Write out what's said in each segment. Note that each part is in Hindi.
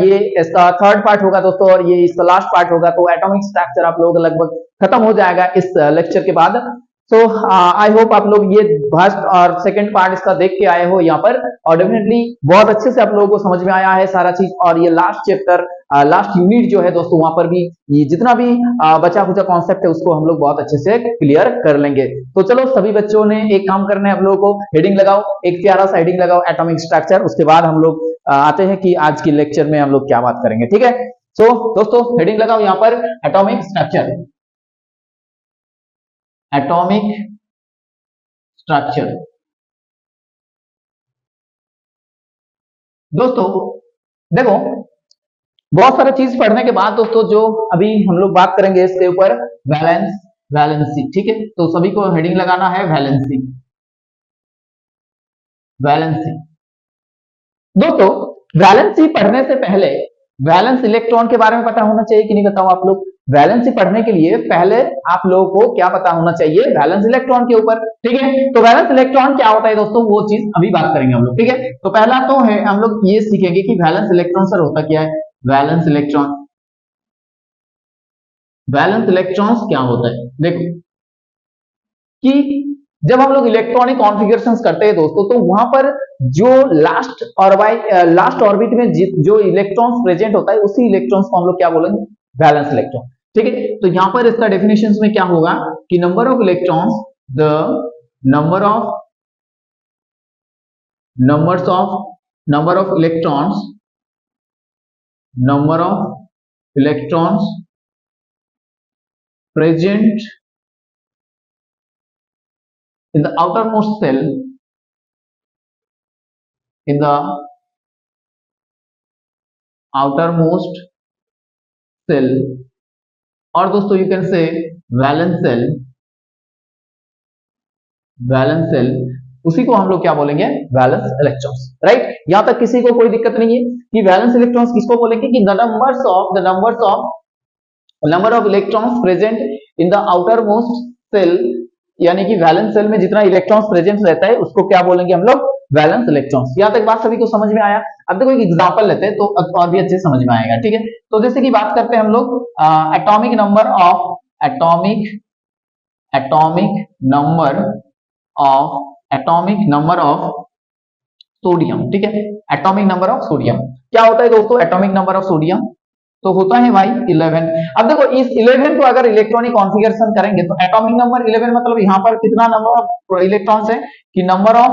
ये इसका थर्ड पार्ट होगा दोस्तों, और ये इसका लास्ट पार्ट होगा। तो एटॉमिक स्ट्रक्चर आप लोग लगभग खत्म हो जाएगा इस लेक्चर के बाद। सो आई होप आप लोग ये फर्स्ट और सेकंड पार्ट इसका देख के आए हो यहाँ पर, और डेफिनेटली बहुत अच्छे से आप लोगों को समझ में आया है सारा चीज। और ये लास्ट चैप्टर, लास्ट यूनिट जो है दोस्तों, वहां पर भी ये जितना भी बचा खुचा कॉन्सेप्ट है उसको हम लोग बहुत अच्छे से क्लियर कर लेंगे। तो चलो सभी बच्चों ने एक काम करना है, आप लोगों को हेडिंग लगाओ, एक प्यारा सा हेडिंग लगाओ एटॉमिक स्ट्रक्चर। उसके बाद हम लोग आते हैं कि आज की लेक्चर में हम लोग क्या बात करेंगे, ठीक है। सो दोस्तों हेडिंग लगाओ यहाँ पर एटॉमिक स्ट्रक्चर, एटॉमिक स्ट्रक्चर। दोस्तों देखो, बहुत सारे चीज पढ़ने के बाद दोस्तों जो अभी हम लोग बात करेंगे इसके ऊपर, वैलेंसी, ठीक है। तो सभी को हेडिंग लगाना है वैलेंसी, वैलेंसी। दोस्तों वैलेंसी पढ़ने से पहले वैलेंस इलेक्ट्रॉन के बारे में पता होना चाहिए कि नहीं, बताओ आप लोग। वैलेंसी पढ़ने के लिए पहले आप लोगों को क्या पता होना चाहिए, वैलेंस इलेक्ट्रॉन के ऊपर, ठीक है। तो वैलेंस इलेक्ट्रॉन क्या होता है दोस्तों, वो चीज अभी बात करेंगे हम लोग, ठीक है। तो पहला तो है हम लोग ये सीखेंगे कि वैलेंस इलेक्ट्रॉन सर होता क्या है। वैलेंस इलेक्ट्रॉन, वैलेंस इलेक्ट्रॉन्स क्या होता है, देखो कि जब हम लोग इलेक्ट्रॉनिक कॉन्फ़िगरेशंस करते हैं दोस्तों, तो वहां पर जो लास्ट ऑर्बिट में जो इलेक्ट्रॉन्स प्रेजेंट होता है, उसी इलेक्ट्रॉन्स को हम लोग क्या बोलेंगे, वैलेंस इलेक्ट्रॉन, ठीक है। तो यहां पर इसका डेफिनेशन में क्या होगा कि number of electrons, the number of electrons, number of electrons present in the outermost cell, in the outermost cell, और दोस्तों you can say valence shell, valence shell, उसी को हम लोग क्या बोलेंगे, वैलेंस इलेक्ट्रॉन्स, राइट। यहां तक किसी को कोई दिक्कत नहीं है कि वैलेंस इलेक्ट्रॉन्स किसको बोलेंगे कि the number of electrons present in the outermost shell, यानी कि वैलेंस सेल में जितना इलेक्ट्रॉन्स प्रेजेंट रहता है उसको क्या बोलेंगे हम लोग, वैलेंस इलेक्ट्रॉन्स। यहां तक बात सभी को समझ में आया। अब देखो एक एग्जांपल लेते हैं तो और भी अच्छे से समझ में आएगा, ठीक है। तो जैसे कि बात करते हैं हम लोग एटॉमिक नंबर ऑफ सोडियम, ठीक है। एटॉमिक नंबर ऑफ सोडियम क्या होता है दोस्तों, एटॉमिक नंबर ऑफ सोडियम तो होता है भाई 11। अब देखो इस 11 को अगर इलेक्ट्रॉनिक कॉन्फ़िगरेशन करेंगे तो एटॉमिक नंबर 11 मतलब यहाँ पर कितना नंबर ऑफ इलेक्ट्रॉन्स है कि नंबर ऑफ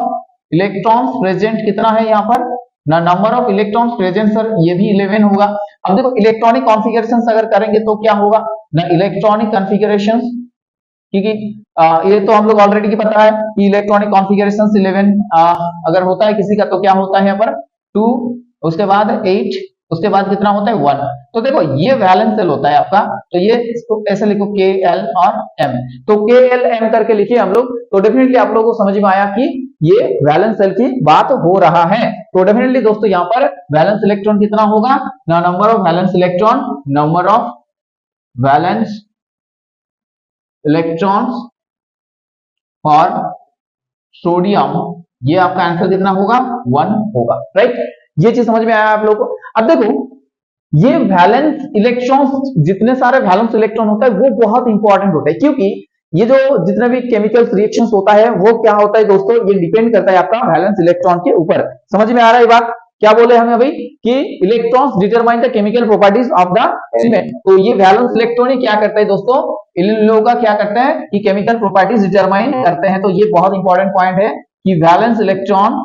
इलेक्ट्रॉन्स प्रेजेंट कितना है यहाँ पर ना, number of electrons present sir ये भी 11 होगा। अब देखो इलेक्ट्रॉनिक कॉन्फ़िगरेशन अगर करेंगे तो क्या होगा ना, इलेक्ट्रॉनिक कॉन्फ़िगरेशन, क्योंकि ये तो हम लोग ऑलरेडी की पता है कि इलेक्ट्रॉनिक कॉन्फ़िगरेशन 11 अगर होता है किसी का तो क्या होता है यहाँ पर 2, उसके बाद 8, उसके बाद कितना होता है 1। तो देखो ये वैलेंस सेल होता है आपका, तो ये इसको ऐसे लिखो के एल और एम, तो के एल एम करके लिखिए हम लोग। तो डेफिनेटली आप लोगों को समझ में आया कि ये वैलेंस सेल की बात हो रहा है। तो डेफिनेटली दोस्तों यहाँ पर वैलेंस इलेक्ट्रॉन कितना होगा ना, number of valence electron, number of valence electrons for sodium, ये आपका आंसर कितना होगा 1 होगा, राइट। ये चीज समझ में आया आप लोगों को। अब देखो ये वैलेंस इलेक्ट्रॉन्स, जितने सारे वैलेंस इलेक्ट्रॉन होता है वो बहुत इंपॉर्टेंट होता है, क्योंकि ये जो जितने भी केमिकल रिएक्शंस होता है वो क्या होता है दोस्तों, ये डिपेंड करता है आपका वैलेंस इलेक्ट्रॉन के ऊपर। समझ में आ रहा है बात, क्या बोले हमें अभी कि electrons determine the chemical properties of the element. तो ये वैलेंस इलेक्ट्रॉन ही क्या करता है दोस्तों, इन लोगों का क्या करते हैं कि केमिकल प्रॉपर्टीज डिटरमाइन करते हैं। तो ये बहुत इंपॉर्टेंट पॉइंट है कि valence electrons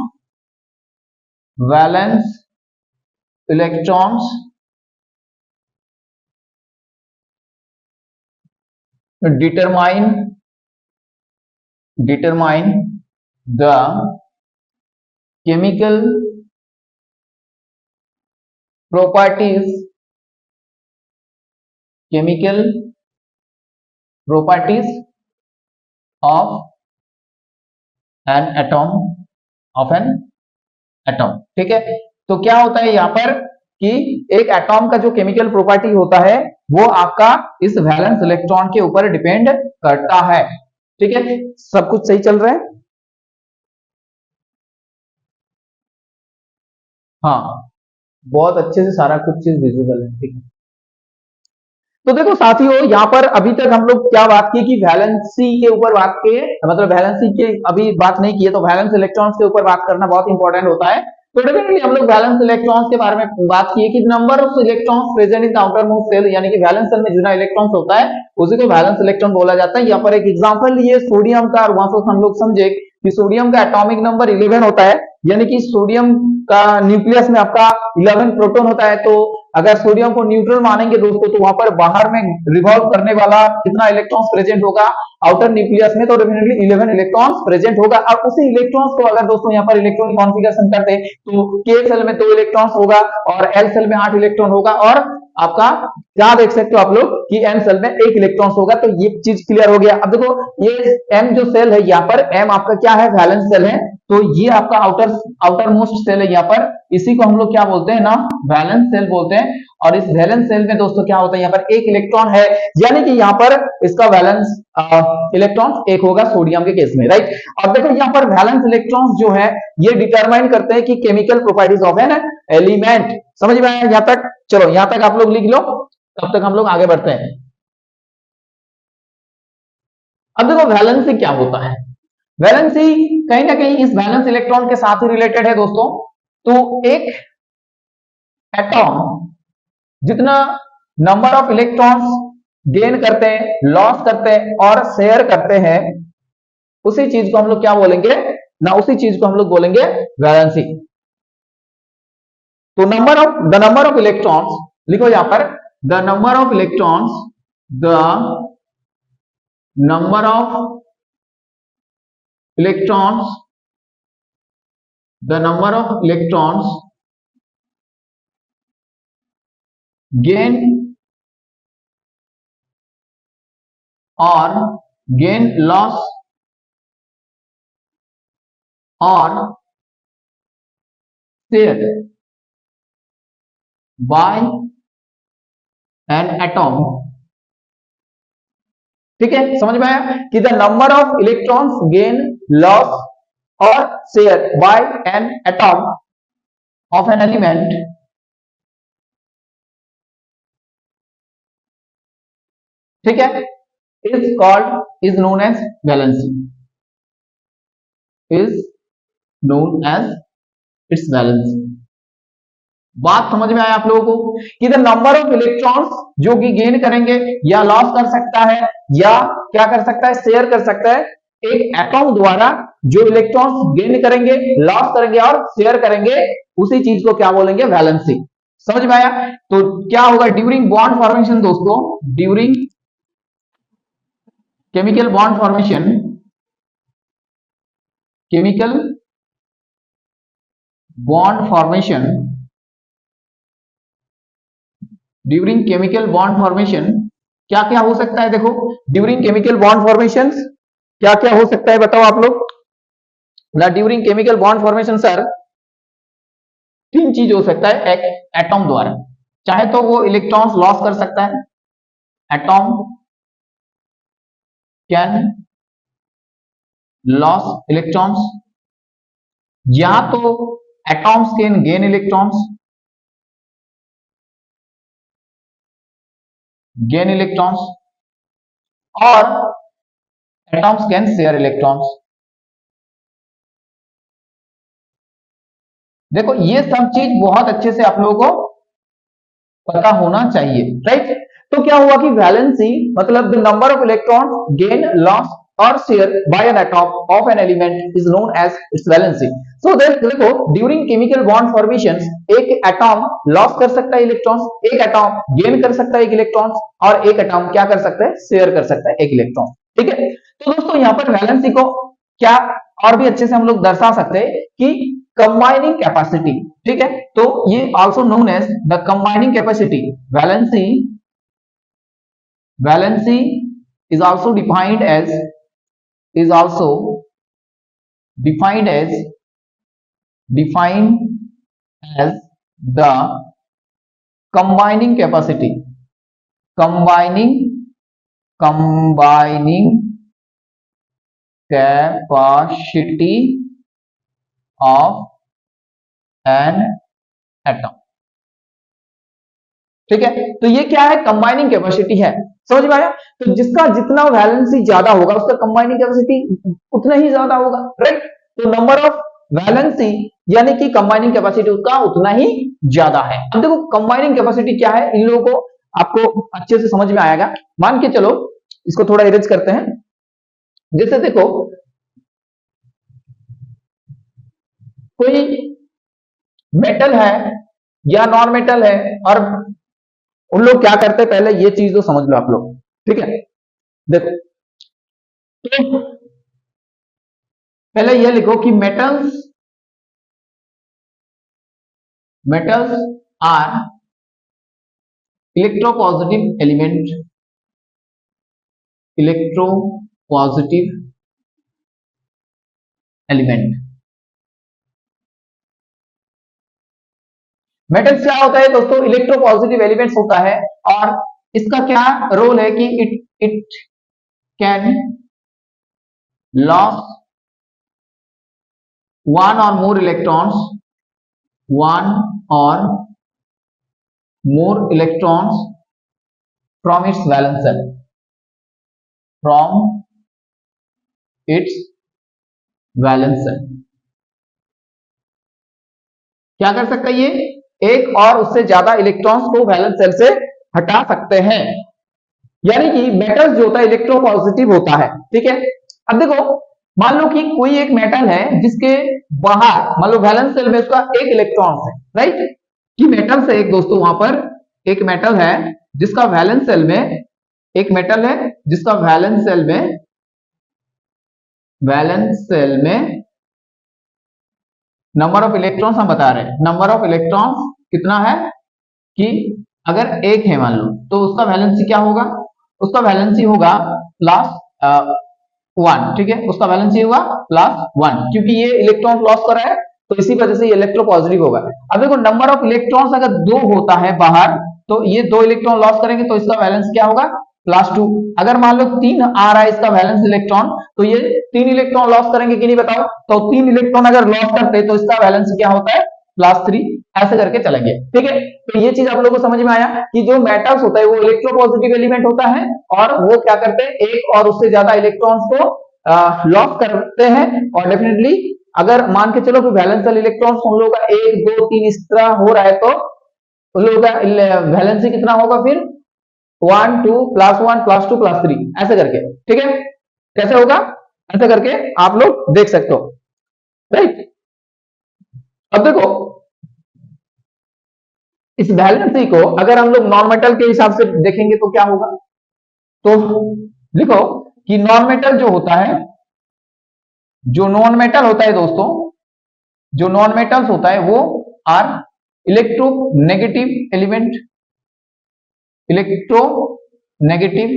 determine the chemical properties of an atom, ठीक है। तो क्या होता है यहाँ पर कि एक एटॉम का जो केमिकल प्रॉपर्टी होता है वो आपका इस वैलेंस इलेक्ट्रॉन के ऊपर डिपेंड करता है, ठीक है। सब कुछ सही चल रहा है, हाँ। बहुत अच्छे से सारा कुछ चीज विजिबल है, ठीक है। तो देखो साथियों, यहाँ पर अभी तक हम लोग क्या बात की कि वैलेंसी के ऊपर बात की है, मतलब वैलेंसी के अभी बात नहीं की है, तो वैलेंस इलेक्ट्रॉन्स के ऊपर बात करना बहुत इंपॉर्टेंट होता है। तो डेफिनेटली हम लोग वैलेंस इलेक्ट्रॉन्स के बारे में बात की है कि number of electrons present in the outermost shell, यानी कि वैलेंस शेल में जितना इलेक्ट्रॉन्स होता है उसी को वैलेंस इलेक्ट्रॉन बोला जाता है। यहाँ पर एक एग्जांपल लिए सोडियम का, और वहां से हम लोग समझे कि सोडियम का एटॉमिक नंबर 11 होता है, यानी कि सोडियम का न्यूक्लियस में आपका 11 प्रोटॉन होता है। तो अगर सोडियम को न्यूट्रल मानेंगे दोस्तों, तो वहां पर बाहर में रिवॉल्व करने वाला कितना इलेक्ट्रॉन्स प्रेजेंट होगा आउटर न्यूक्लियस में, तो डेफिनेटली 11 इलेक्ट्रॉन्स प्रेजेंट होगा। और उसी इलेक्ट्रॉन्स को अगर दोस्तों यहाँ पर इलेक्ट्रॉनिक कॉन्फ़िगरेशन करते तो के सेल में 2 इलेक्ट्रॉन्स होगा और एल सेल में 8 इलेक्ट्रॉन होगा, और आपका क्या देख सकते हो आप लोग कि एन सेल में 1 इलेक्ट्रॉन होगा। तो ये चीज क्लियर हो गया। अब देखो ये एम जो सेल है, यहाँ पर एम आपका क्या है, वैलेंस सेल है। तो ये आपका आउटर मोस्ट सेल है यहाँ पर, इसी को हम लोग क्या बोलते हैं ना, वैलेंस सेल बोलते हैं। और इस वैलेंस सेल में दोस्तों क्या होता है, यहाँ पर 1 इलेक्ट्रॉन है, यानी कि यहाँ पर इसका वैलेंस इलेक्ट्रॉन 1 होगा सोडियम के केस में, राइट। और देखो यहाँ पर वैलेंस इलेक्ट्रॉन जो है ये डिटरमाइन करते हैं कि chemical properties of an element. समझ में आया यहाँ तक? चलो यहाँ तक आप लोग लिख लो, तब तक हम लोग आगे बढ़ते हैं। अब देखो वैलेंसी क्या होता है। वैलेंसी कहीं ना कहीं इस वैलेंस इलेक्ट्रॉन के साथ ही रिलेटेड है दोस्तों। तो एक एटॉम जितना नंबर ऑफ इलेक्ट्रॉन्स गेन करते हैं, लॉस करते हैं और शेयर करते हैं, उसी चीज को हम लोग क्या बोलेंगे ना, उसी चीज को हम लोग बोलेंगे वैलेंसी। तो नंबर ऑफ इलेक्ट्रॉन्स लिखो यहां पर, the number of electrons, the number of electrons, the number of electrons gain और गेन लॉस और शेयर बाय एन एटॉम। ठीक है, समझ में आया कि the number of electrons gain, loss और share by an atom of an element ठीक है is called, is known as valency, is known as its valency. बात समझ में आया आप लोगों को कि द नंबर ऑफ इलेक्ट्रॉन्स जो कि गेन करेंगे या लॉस कर सकता है या क्या कर सकता है, शेयर कर सकता है एक एटॉम द्वारा, जो इलेक्ट्रॉन्स गेन करेंगे, लॉस करेंगे और शेयर करेंगे, उसी चीज को क्या बोलेंगे, वैलेंसी। समझ में आया? तो क्या होगा ड्यूरिंग बॉन्ड फॉर्मेशन दोस्तों, during chemical bond formation, chemical bond formation, during chemical bond formation क्या क्या हो सकता है, देखो ड्यूरिंग केमिकल बॉन्ड फॉर्मेशन क्या क्या हो सकता है बताओ आप लोग ना। During chemical bond formation sir 3 चीज हो सकता है एक एटॉम द्वारा, चाहे तो वो इलेक्ट्रॉन्स लॉस कर सकता है, एटॉम कैन लॉस इलेक्ट्रॉन्स, या तो atoms can gain electrons, gain electrons, और एटॉम्स कैन शेयर इलेक्ट्रॉन्स। देखो ये सब चीज बहुत अच्छे से आप लोगों को पता होना चाहिए, राइट। तो क्या हुआ कि वैलेंसी मतलब the number of electron gain, loss और share by an atom of an element is known as its valency. So then देखो ड्यूरिंग केमिकल बॉन्ड फॉर्मेशन एक एटॉम लॉस कर सकता है इलेक्ट्रॉन्स, एक एटॉम गेन कर सकता है एक इलेक्ट्रॉन्स, और एक एटॉम क्या कर सकता है, शेयर कर सकता है एक इलेक्ट्रॉन। ठीक है, तो दोस्तों यहाँ पर वैलेंसी को क्या और भी अच्छे से हम लोग दर्शा सकते हैं कि कंबाइनिंग कैपेसिटी। ठीक है, तो ये also known as the combining capacity. Valency, valency is also defined as, is also defined as, defined as the combining capacity, combining, combining capacity of an atom। ठीक है, तो ये क्या है, कंबाइनिंग कैपेसिटी है, समझ में आया। तो जिसका जितना वैलेंसी ज्यादा होगा उसका कंबाइनिंग कैपेसिटी उतना ही ज्यादा होगा, राइट। तो नंबर ऑफ वैलेंसी यानी कि कंबाइनिंग कैपेसिटी उसका उतना ही ज्यादा है। अब देखो कंबाइनिंग कैपेसिटी क्या है, इन लोगों को आपको अच्छे से समझ में आएगा। मान के चलो इसको थोड़ा इरेज करते हैं। जैसे देखो कोई मेटल है या नॉन मेटल है, और उन लोग क्या करते हैं, पहले ये चीज तो समझ लो आप लोग, ठीक है। देखो तो पहले ये लिखो कि metals metals are electropositive element, electropositive element. Metals क्या होता है दोस्तों, इलेक्ट्रोपॉजिटिव एलिमेंट्स होता है, और इसका क्या रोल है कि it can loss one or more electrons, one or more electrons from its valence shell, from its valence shell। क्या कर सकता है ये, एक और उससे ज्यादा इलेक्ट्रॉन्स को वैलेंस शेल से हटा सकते हैं, यानी कि मेटल्स जो होता है इलेक्ट्रोपॉजिटिव होता है, ठीक है। अब देखो मान लो कि कोई एक मेटल है जिसके बाहर मान लो वैलेंस शेल में उसका एक इलेक्ट्रॉन है, राइट। कि मेटल से एक दोस्तों वहां पर एक मेटल है जिसका वैलेंस शेल में, एक मेटल है जिसका वैलेंस शेल में नंबर ऑफ इलेक्ट्रॉन्स हम बता रहे हैं, नंबर ऑफ इलेक्ट्रॉन्स कितना है कि अगर एक है मान लो तो उसका वैलेंसी क्या होगा, उसका वैलेंसी होगा प्लस 1, ठीक है, उसका वैलेंसी होगा +1, क्योंकि ये इलेक्ट्रॉन लॉस कर रहा है तो इसी वजह से ये इलेक्ट्रोपॉजिटिव होगा। अब देखो नंबर ऑफ इलेक्ट्रॉन्स अगर 2 होता है बाहर तो ये 2 इलेक्ट्रॉन लॉस करेंगे तो इसका वैलेंस क्या होगा, +2। अगर मान लो 3 आ रहा है इसका वैलेंस इलेक्ट्रॉन तो ये 3 इलेक्ट्रॉन लॉस करेंगे कि नहीं बताओ, तो 3 इलेक्ट्रॉन अगर लॉस करते तो इसका वैलेंस क्या होता है, +3, ऐसे करके चलेंगे, ठीक है। तो ये चीज आप लोगों को समझ में आया कि जो मेटल्स होता है वो इलेक्ट्रोपॉजिटिव एलिमेंट होता है, और वो क्या करते हैं, एक और उससे ज्यादा इलेक्ट्रॉन्स को लॉस करते हैं, और डेफिनेटली अगर मान के चलो कि वैलेंस शेल इलेक्ट्रॉन्स हम लोगों का 1 2 3 इस तरह हो रहा है तो उन लोगों का वैलेंसी कितना होगा फिर 1 2 +1 +2 +3 ऐसे करके, ठीक है। कैसे होगा, ऐसे करके आप लोग देख सकते हो, राइट। अब देखो इस वैलेंसी को अगर हम लोग नॉन मेटल के हिसाब से देखेंगे तो क्या होगा, तो लिखो कि नॉन मेटल जो होता है, जो नॉन मेटल होता है दोस्तों, जो नॉन मेटल्स होता है वो are electronegative element, electronegative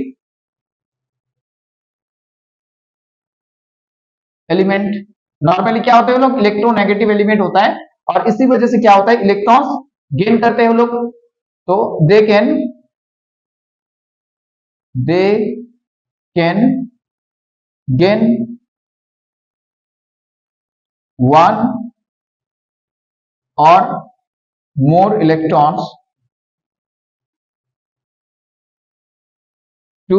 element. Normally क्या होते हैं लोग, इलेक्ट्रोनेगेटिव एलिमेंट होता है, और इसी वजह से क्या होता है इलेक्ट्रॉन्स गेन करते हैं लोग, तो दे can gain 1 or more electrons to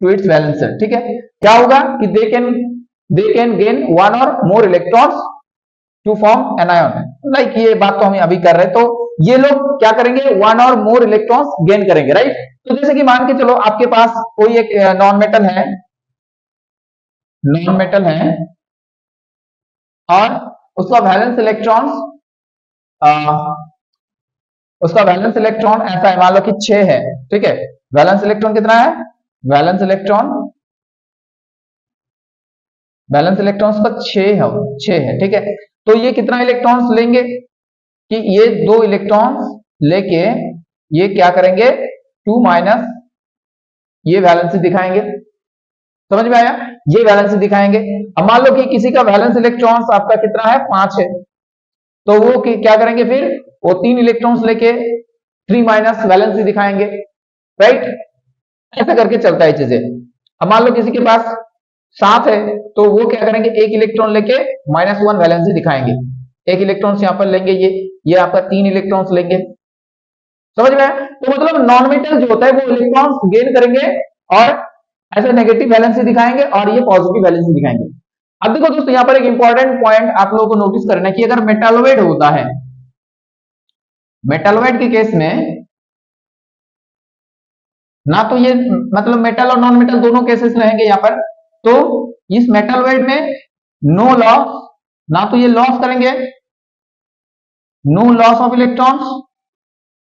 its valence shell, ठीक है। क्या होगा कि they can gain 1 or more electrons to form anion, like ये बात तो हम अभी कर रहे हैं, तो ये लोग क्या करेंगे 1 और मोर इलेक्ट्रॉन्स गेन करेंगे, राइट। तो जैसे कि मान के चलो आपके पास कोई एक नॉन मेटल है और उसका वैलेंस इलेक्ट्रॉन ऐसा है, मान लो कि 6 है, ठीक है। वैलेंस इलेक्ट्रॉन कितना है, वैलेंस इलेक्ट्रॉन उसका 6 है, ठीक है। तो ये कितना इलेक्ट्रॉन्स लेंगे कि ये 2 इलेक्ट्रॉन्स लेके ये क्या करेंगे 2 माइनस ये वैलेंसी दिखाएंगे, समझ में आया, ये वैलेंसी दिखाएंगे। अब मान लो कि किसी का वैलेंस इलेक्ट्रॉन्स आपका कितना है 5 है, तो वो क्या करेंगे फिर वो 3 इलेक्ट्रॉन्स लेके 3 माइनस वैलेंसी दिखाएंगे, राइट। ऐसा करके चलता है चीजें। अब मान लो किसी के पास 7 है तो वो क्या करेंगे 1 इलेक्ट्रॉन लेके -1 वैलेंसी दिखाएंगे, एक इलेक्ट्रॉन्स यहाँ पर लेंगे, ये आपका 3 इलेक्ट्रॉन्स लेंगे, समझ में आया? तो मतलब नॉन मेटल जो होता है वो इलेक्ट्रॉन्स गेन करेंगे और ऐसे नेगेटिव वैलेंसी दिखाएंगे और ये पॉजिटिव वैलेंसी दिखाएंगे। अब देखो दोस्तों यहाँ पर एक इंपॉर्टेंट पॉइंट आप लोगों को नोटिस करना है कि अगर मेटालोइड होता है, मेटालोइड के केस में ना तो ये मतलब मेटल और नॉन मेटल दोनों केसेस रहेंगे यहाँ पर, तो इस मेटालोइड में नो लॉस, ना तो ये लॉस करेंगे, नो लॉस ऑफ इलेक्ट्रॉन्स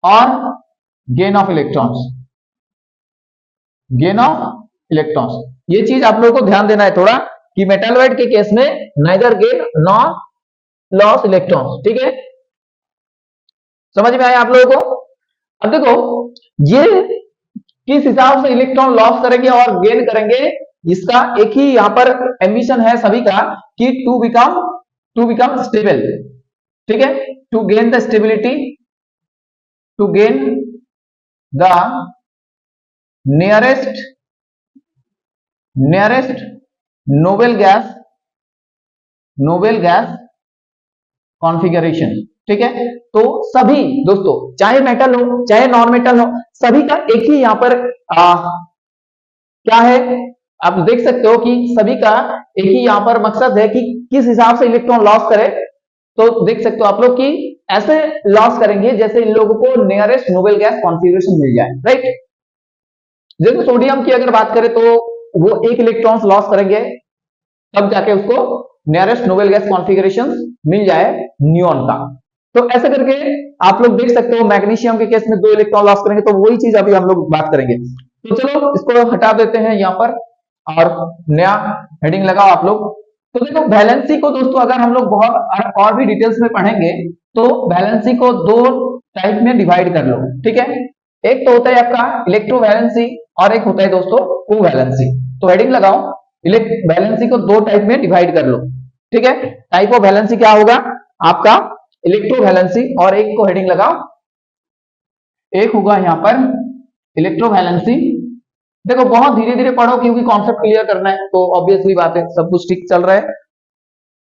और gain of electrons, gain of electrons. ये चीज आप लोगों को ध्यान देना है थोड़ा कि मेटालोइड के केस में neither gain nor loss electrons, ठीक है, समझ में आया आप लोगों को? अब देखो ये किस हिसाब से इलेक्ट्रॉन लॉस करेंगे और गेन करेंगे, इसका एक ही यहां पर एम्बिशन है सभी का कि टू बिकम स्टेबल, ठीक है, to gain the stability, to gain the nearest noble gas configuration, ठीक है। तो सभी दोस्तों चाहे मेटल हो चाहे नॉन मेटल हो, सभी का एक ही यहां पर क्या है, आप देख सकते हो कि सभी का एक ही यहां पर मकसद है कि किस हिसाब से इलेक्ट्रॉन लॉस करे। तो देख सकते हो आप लोग कि ऐसे लॉस करेंगे जैसे इन लोगों को नियरेस्ट नोबेल गैस कॉन्फ़िगरेशन मिल जाए, राइट। जैसे सोडियम की अगर बात करें तो वो एक इलेक्ट्रॉन्स लॉस करेंगे तब जाके उसको नियरेस्ट नोबेल गैस कॉन्फ़िगरेशन मिल जाए नियॉन का। तो ऐसे करके आप लोग देख सकते हो मैग्नीशियम के केस में 2 इलेक्ट्रॉन लॉस करेंगे, तो वही चीज अभी हम लोग बात करेंगे। तो चलो इसको हटा देते हैं यहाँ पर और नया हेडिंग लगाओ आप लोग। तो देखो वैलेंसी को दोस्तों अगर हम लोग बहुत और भी डिटेल्स में पढ़ेंगे तो वैलेंसी को 2 टाइप में डिवाइड कर लो, ठीक है। एक तो होता है आपका इलेक्ट्रोवैलेंसी और एक होता है दोस्तों कोवैलेंसी। तो हेडिंग लगाओ, वैलेंसी को 2 टाइप में डिवाइड कर लो, ठीक है। टाइप ऑफ वैलेंसी क्या होगा आपका इलेक्ट्रोवैलेंसी, और एक को हेडिंग लगाओ, एक होगा यहां पर इलेक्ट्रोवैलेंसी। देखो बहुत धीरे धीरे पढ़ो क्योंकि कॉन्सेप्ट क्लियर करना है, तो ऑब्वियसली बात है सब कुछ ठीक चल रहा है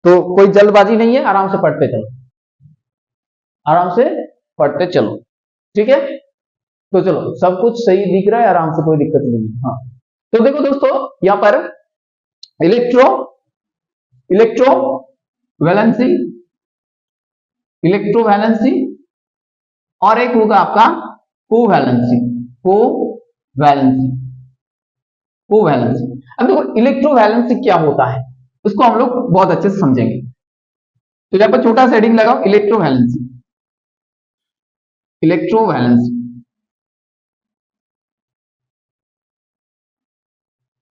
तो कोई जल्दबाजी नहीं है, आराम से पढ़ते चलो, आराम से पढ़ते चलो, ठीक है। तो चलो सब कुछ सही दिख रहा है, आराम से, कोई दिक्कत नहीं है। हाँ तो देखो दोस्तों यहां पर इलेक्ट्रोवैलेंसी और एक होगा आपका कोवैलेंसी। अब देखो इलेक्ट्रोवैलेंसी क्या होता है उसको हम लोग बहुत अच्छे से समझेंगे। तो यहां पर छोटा सा हेडिंग लगाओ इलेक्ट्रोवैलेंसी।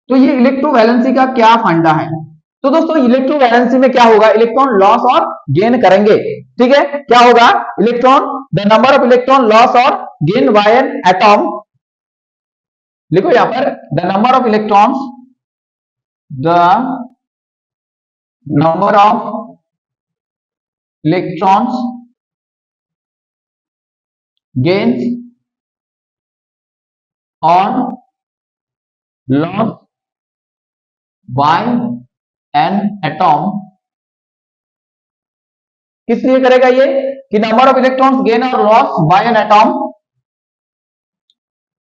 तो ये इलेक्ट्रोवैलेंसी का क्या फंडा है? तो दोस्तों इलेक्ट्रोवैलेंसी में क्या होगा, इलेक्ट्रॉन लॉस और गेन करेंगे, ठीक है। क्या होगा, electron the number of electron loss और गेन बाय एन एटॉम, लिखो यहां पर the number of electrons gains on loss by an atom. किस लिए करेगा ये कि नंबर ऑफ इलेक्ट्रॉन्स गेन और loss by an atom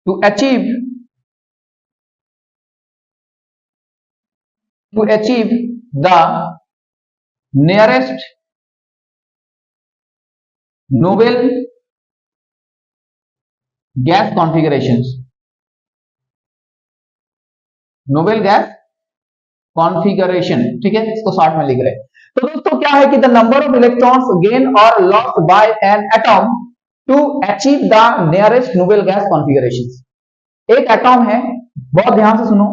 to achieve the nearest noble gas configurations, noble gas configuration, ठीक है, इसको शॉर्ट में लिख रहे हैं। तो दोस्तों क्या है कि the number of electrons gain और loss by an atom to achieve the nearest noble gas configuration. एक एटॉम है, बहुत ध्यान से सुनो,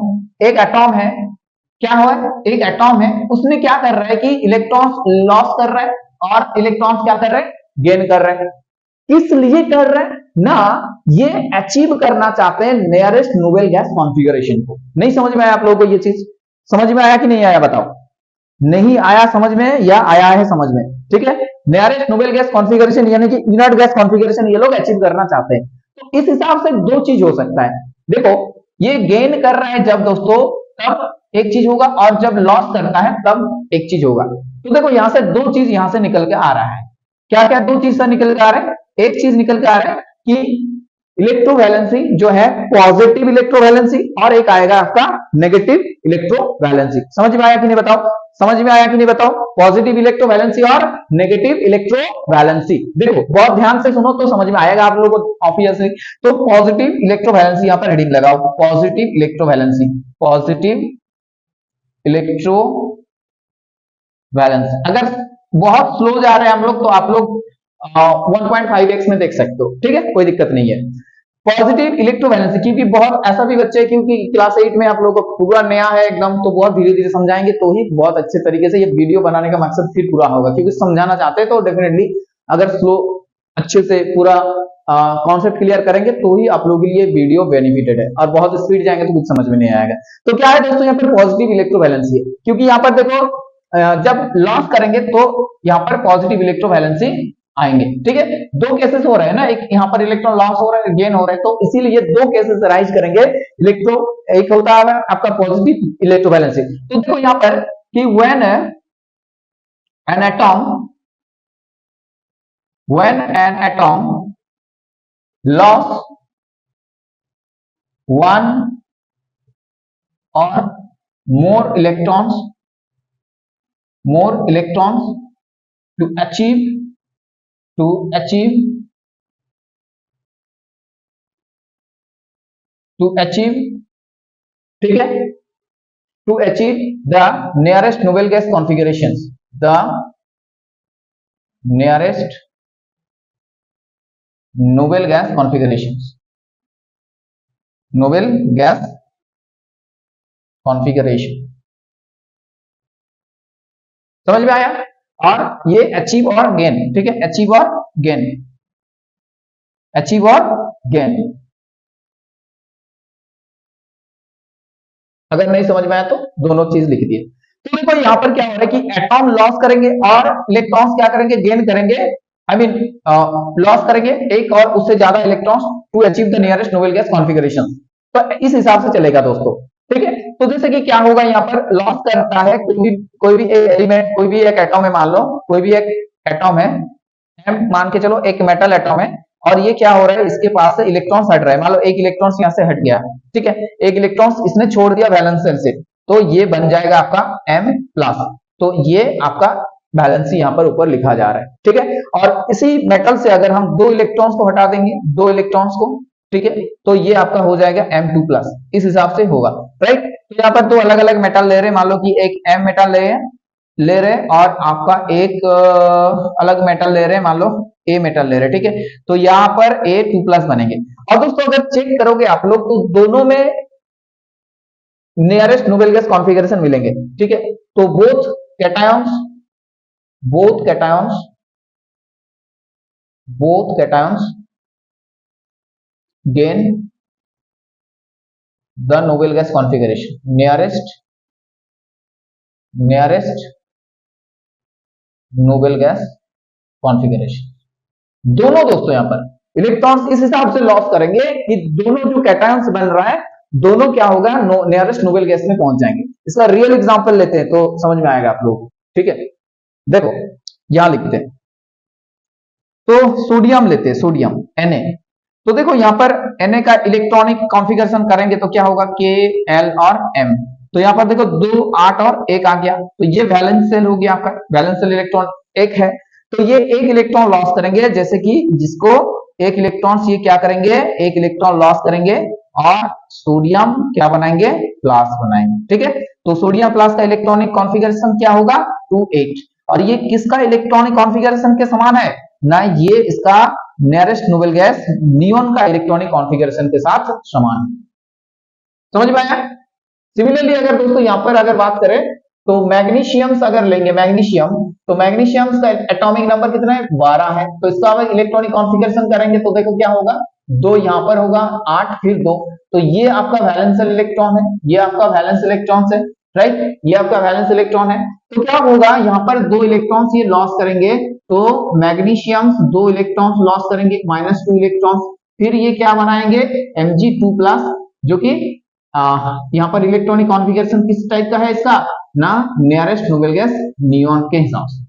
एक एटॉम है, क्या हुआ, एक एटॉम है, उसने क्या कर रहा है कि इलेक्ट्रॉन्स लॉस कर रहा है और इलेक्ट्रॉन्स क्या कर रहे हैं, गेन कर रहे हैं। किस लिए कर रहे हैं ना, ये अचीव करना चाहते हैं नियरेस्ट नोबेल गैस कॉन्फ़िगरेशन को। नहीं समझ में आया आप लोगों को, ये चीज समझ में आया कि नहीं आया बताओ, नहीं आया समझ में या आया है समझ में, ठीक है। नियरेस्ट नोबेल गैस कॉन्फ़िगरेशन यानी कि इनर्ट गैस कॉन्फ़िगरेशन ये लोग अचीव करना चाहते हैं। तो इस हिसाब से 2 चीज हो सकता है। देखो ये गेन कर रहा है जब दोस्तों तब एक चीज होगा और जब लॉस करता है तब एक चीज होगा। तो देखो यहां से दो चीज यहां से निकल के आ रहा है। क्या क्या दो चीज से निकल के आ रहा है? एक चीज निकल के आ रहा है कि इलेक्ट्रोवैलेंसी जो है पॉजिटिव इलेक्ट्रोवैलेंसी, और एक आएगा आपका नेगेटिव इलेक्ट्रोवैलेंसी। समझ में आया कि नहीं बताओ? समझ में आया कि नहीं बताओ? पॉजिटिव इलेक्ट्रोवैलेंसी और नेगेटिव इलेक्ट्रोवैलेंसी। देखो बहुत ध्यान से सुनो तो समझ में आएगा आप लोगों को ऑब्वियसली। तो पॉजिटिव इलेक्ट्रोवैलेंसी यहां पर हेडिंग लगाओ, पॉजिटिव इलेक्ट्रोवैलेंसी, पॉजिटिव इलेक्ट्रोवैलेंसी। अगर बहुत स्लो जा रहे हैं हम लोग तो आप लोग 1.5x में देख सकते हो, ठीक है, कोई दिक्कत नहीं है। पॉजिटिव इलेक्ट्रोवैलेंसी, क्योंकि बहुत ऐसा भी बच्चे, क्योंकि क्लास 8 में आप लोगों को पूरा नया है एकदम, तो बहुत धीरे धीरे समझाएंगे तो ही बहुत अच्छे तरीके से ये वीडियो बनाने का मकसद फिर पूरा होगा, क्योंकि समझाना चाहते हैं तो डेफिनेटली अगर स्लो अच्छे से पूरा कॉन्सेप्ट क्लियर करेंगे तो ही आप लोगों के लिए वीडियो बेनिफिटेड है, और बहुत स्पीड जाएंगे तो कुछ समझ में नहीं आएगा। तो क्या है दोस्तों, यहाँ पर पॉजिटिव इलेक्ट्रोवैलेंसी है, क्योंकि यहाँ पर देखो जब लॉस करेंगे तो यहाँ पर पॉजिटिव इलेक्ट्रोवैलेंसी आएंगे, ठीक है। दो केसेस हो रहे हैं ना, एक यहाँ पर इलेक्ट्रॉन लॉस हो रहा है, गेन हो रहा है, तो इसीलिए दो केसेस राइज करेंगे इलेक्ट्रो। एक होता है आपका पॉजिटिव इलेक्ट्रोवैलेंसी। तो देखो यहाँ पर कि when an atom loss one और more electrons to achieve, ठीक है, to achieve the nearest noble gas configurations, the nearest noble gas configurations, noble gas configuration। समझ में आया? और ये अचीव और गेन, ठीक है, अचीव और गेन, अचीव और गेन। अगर नहीं समझ में आया तो दोनों चीज लिख दिए। तो देखो यहां पर क्या हो रहा है कि एटॉम लॉस करेंगे और इलेक्ट्रॉन्स क्या करेंगे, गेन करेंगे, आई मीन लॉस करेंगे एक और उससे ज्यादा electrons to achieve the nearest noble gas configuration. तो इस हिसाब से चलेगा दोस्तों, ठीक है। तो जैसे कि क्या होगा, यहाँ पर लॉस करता है कोई भी एक एलिमेंट, कोई भी एक एटॉम है, मान लो कोई भी एक एटॉम है, मान के चलो एक मेटल एटॉम है, और ये क्या हो रहा है, इसके पास से इलेक्ट्रॉन्स हट रहा है, मान लो एक इलेक्ट्रॉन्स यहाँ से हट गया, ठीक है, एक इलेक्ट्रॉन्स इसने छोड़ दिया वैलेंस शेल से, तो ये बन जाएगा आपका M+। तो ये आपका वैलेंसी यहाँ पर ऊपर लिखा जा रहा है, ठीक है। और इसी मेटल से अगर हम दो इलेक्ट्रॉन्स को हटा देंगे, दो इलेक्ट्रॉन्स को, ठीक है, तो ये आपका हो जाएगा M2+, इस हिसाब से होगा, राइट। तो यहाँ पर दो अलग अलग मेटल ले रहे हैं, मान लो कि एक M मेटल ले रहे हैं और आपका एक अलग मेटल ले रहे हैं, मान लो A मेटल ले रहे हैं, ठीक है। तो यहाँ पर A2+ बनेंगे। और दोस्तों अगर चेक करोगे आप लोग तो दोनों में नियरेस्ट नोबेल गैस कॉन्फिगरेशन मिलेंगे, ठीक है। तो both cations gain the noble gas configuration, nearest noble gas configuration। दोनों दोस्तों यहाँ पर इलेक्ट्रॉन्स इस हिसाब से लॉस करेंगे कि दोनों जो कैटायंस बन रहा है दोनों क्या होगा, नियरेस्ट नोबेल गैस में पहुंच जाएंगे। इसका रियल एग्जांपल लेते हैं तो समझ में आएगा आप लोगों को, ठीक है। देखो यहां लिखते हैं, तो सोडियम लेते हैं, सोडियम Na। तो देखो यहाँ पर Na का इलेक्ट्रॉनिक कॉन्फ़िगरेशन करेंगे तो क्या होगा, K, L और M। तो यहाँ पर देखो 2, 8 और 1 आ गया, तो ये वैलेंस सेल हो गया आपका, वैलेंस सेल इलेक्ट्रॉन 1 है, तो ये एक इलेक्ट्रॉन लॉस करेंगे, जैसे कि जिसको एक इलेक्ट्रॉन ये क्या करेंगे, एक इलेक्ट्रॉन लॉस करेंगे और सोडियम क्या बनाएंगे, प्लस बनाएंगे, ठीक है। तो सोडियम प्लस का इलेक्ट्रॉनिक कॉन्फ़िगरेशन क्या होगा, 2, 8। और ये किसका इलेक्ट्रॉनिक कॉन्फ़िगरेशन के समान है ना, ये इसका नियरेस्ट नोबेल गैस नियोन का इलेक्ट्रॉनिक कॉन्फ़िगरेशन के साथ समान है। समझ में आया? सिमिलरली अगर दोस्तों यहां पर अगर बात करें तो मैग्नीशियम अगर लेंगे, मैग्नीशियम, तो मैग्नीशियम का एटॉमिक नंबर कितना है, 12 है। तो इसका अगर इलेक्ट्रॉनिक कॉन्फ़िगरेशन करेंगे तो देखो क्या होगा, 2 यहां पर होगा, 8 फिर 2, तो ये आपका वैलेंशियल इलेक्ट्रॉन है, ये आपका वैलेंस इलेक्ट्रॉन है, राइट, ये आपका वैलेंस इलेक्ट्रॉन है। तो क्या होगा, यहाँ पर 2 इलेक्ट्रॉन्स ये लॉस करेंगे, तो मैग्नीशियम 2 इलेक्ट्रॉन्स लॉस करेंगे, -2 इलेक्ट्रॉन्स, फिर ये क्या बनाएंगे, Mg2+, जो कि यहाँ पर इलेक्ट्रॉनिक कॉन्फ़िगरेशन किस टाइप का है इसका, ना नियरेस्ट नोबल गैस नियॉन के हिसाब से,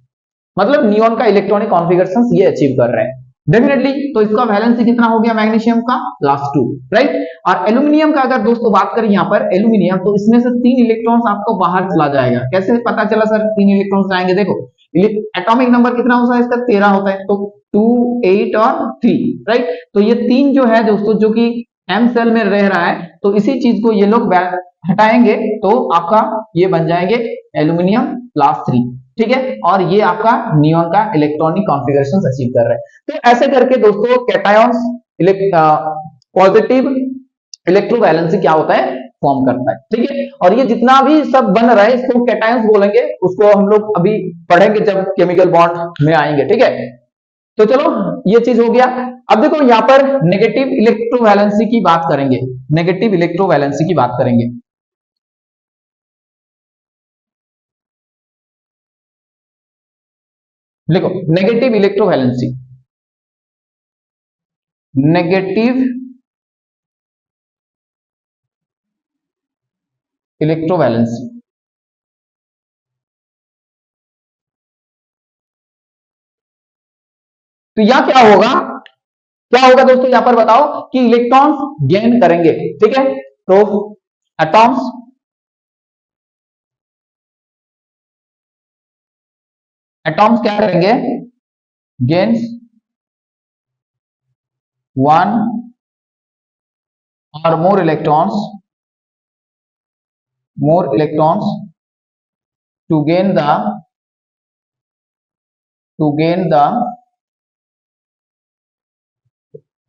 मतलब नियॉन का इलेक्ट्रॉनिक कॉन्फ़िगरेशन ये अचीव कर रहे हैं डेफिनेटली। तो इसका वैलेंसी कितना हो गया मैग्नीशियम का, +2, राइट। और एल्यूमिनियम का अगर दोस्तों बात करें यहाँ पर एल्यूमिनियम, तो इसमें से 3 इलेक्ट्रॉन्स आपको बाहर चला जाएगा। कैसे पता चला सर 3 इलेक्ट्रॉन्स जाएंगे? देखो एटॉमिक नंबर कितना होता है इसका, 13 होता है, तो 2, 8 और 3, राइट। तो ये 3 जो है दोस्तों जो कि एम सेल में रह रहा है, तो इसी चीज को ये लोग हटाएंगे तो आपका ये बन जाएंगे एल्यूमिनियम +3, ठीक है। और ये आपका नियॉन का इलेक्ट्रॉनिक कॉन्फ़िगरेशन अचीव कर रहे हैं। तो ऐसे करके दोस्तों कैटायंस पॉजिटिव इलेक्ट्रोवैलेंसी क्या होता है, फॉर्म करता है, ठीक है। और ये जितना भी सब बन रहा है इसको कैटायंस बोलेंगे, उसको हम लोग अभी पढ़ेंगे जब केमिकल बॉन्ड में आएंगे, ठीक है। तो चलो ये चीज हो गया। अब देखो यहाँ पर नेगेटिव इलेक्ट्रोवैलेंसी की बात करेंगे, नेगेटिव इलेक्ट्रोवैलेंसी की बात करेंगे। देखो नेगेटिव इलेक्ट्रोवैलेंसी, नेगेटिव इलेक्ट्रोवैलेंसी, तो यह क्या होगा दोस्तों यहां पर बताओ कि इलेक्ट्रॉन्स गेन करेंगे, ठीक है। तो एटॉम्स एटॉम्स क्या करेंगे, गेन्स 1 और more electrons to gain the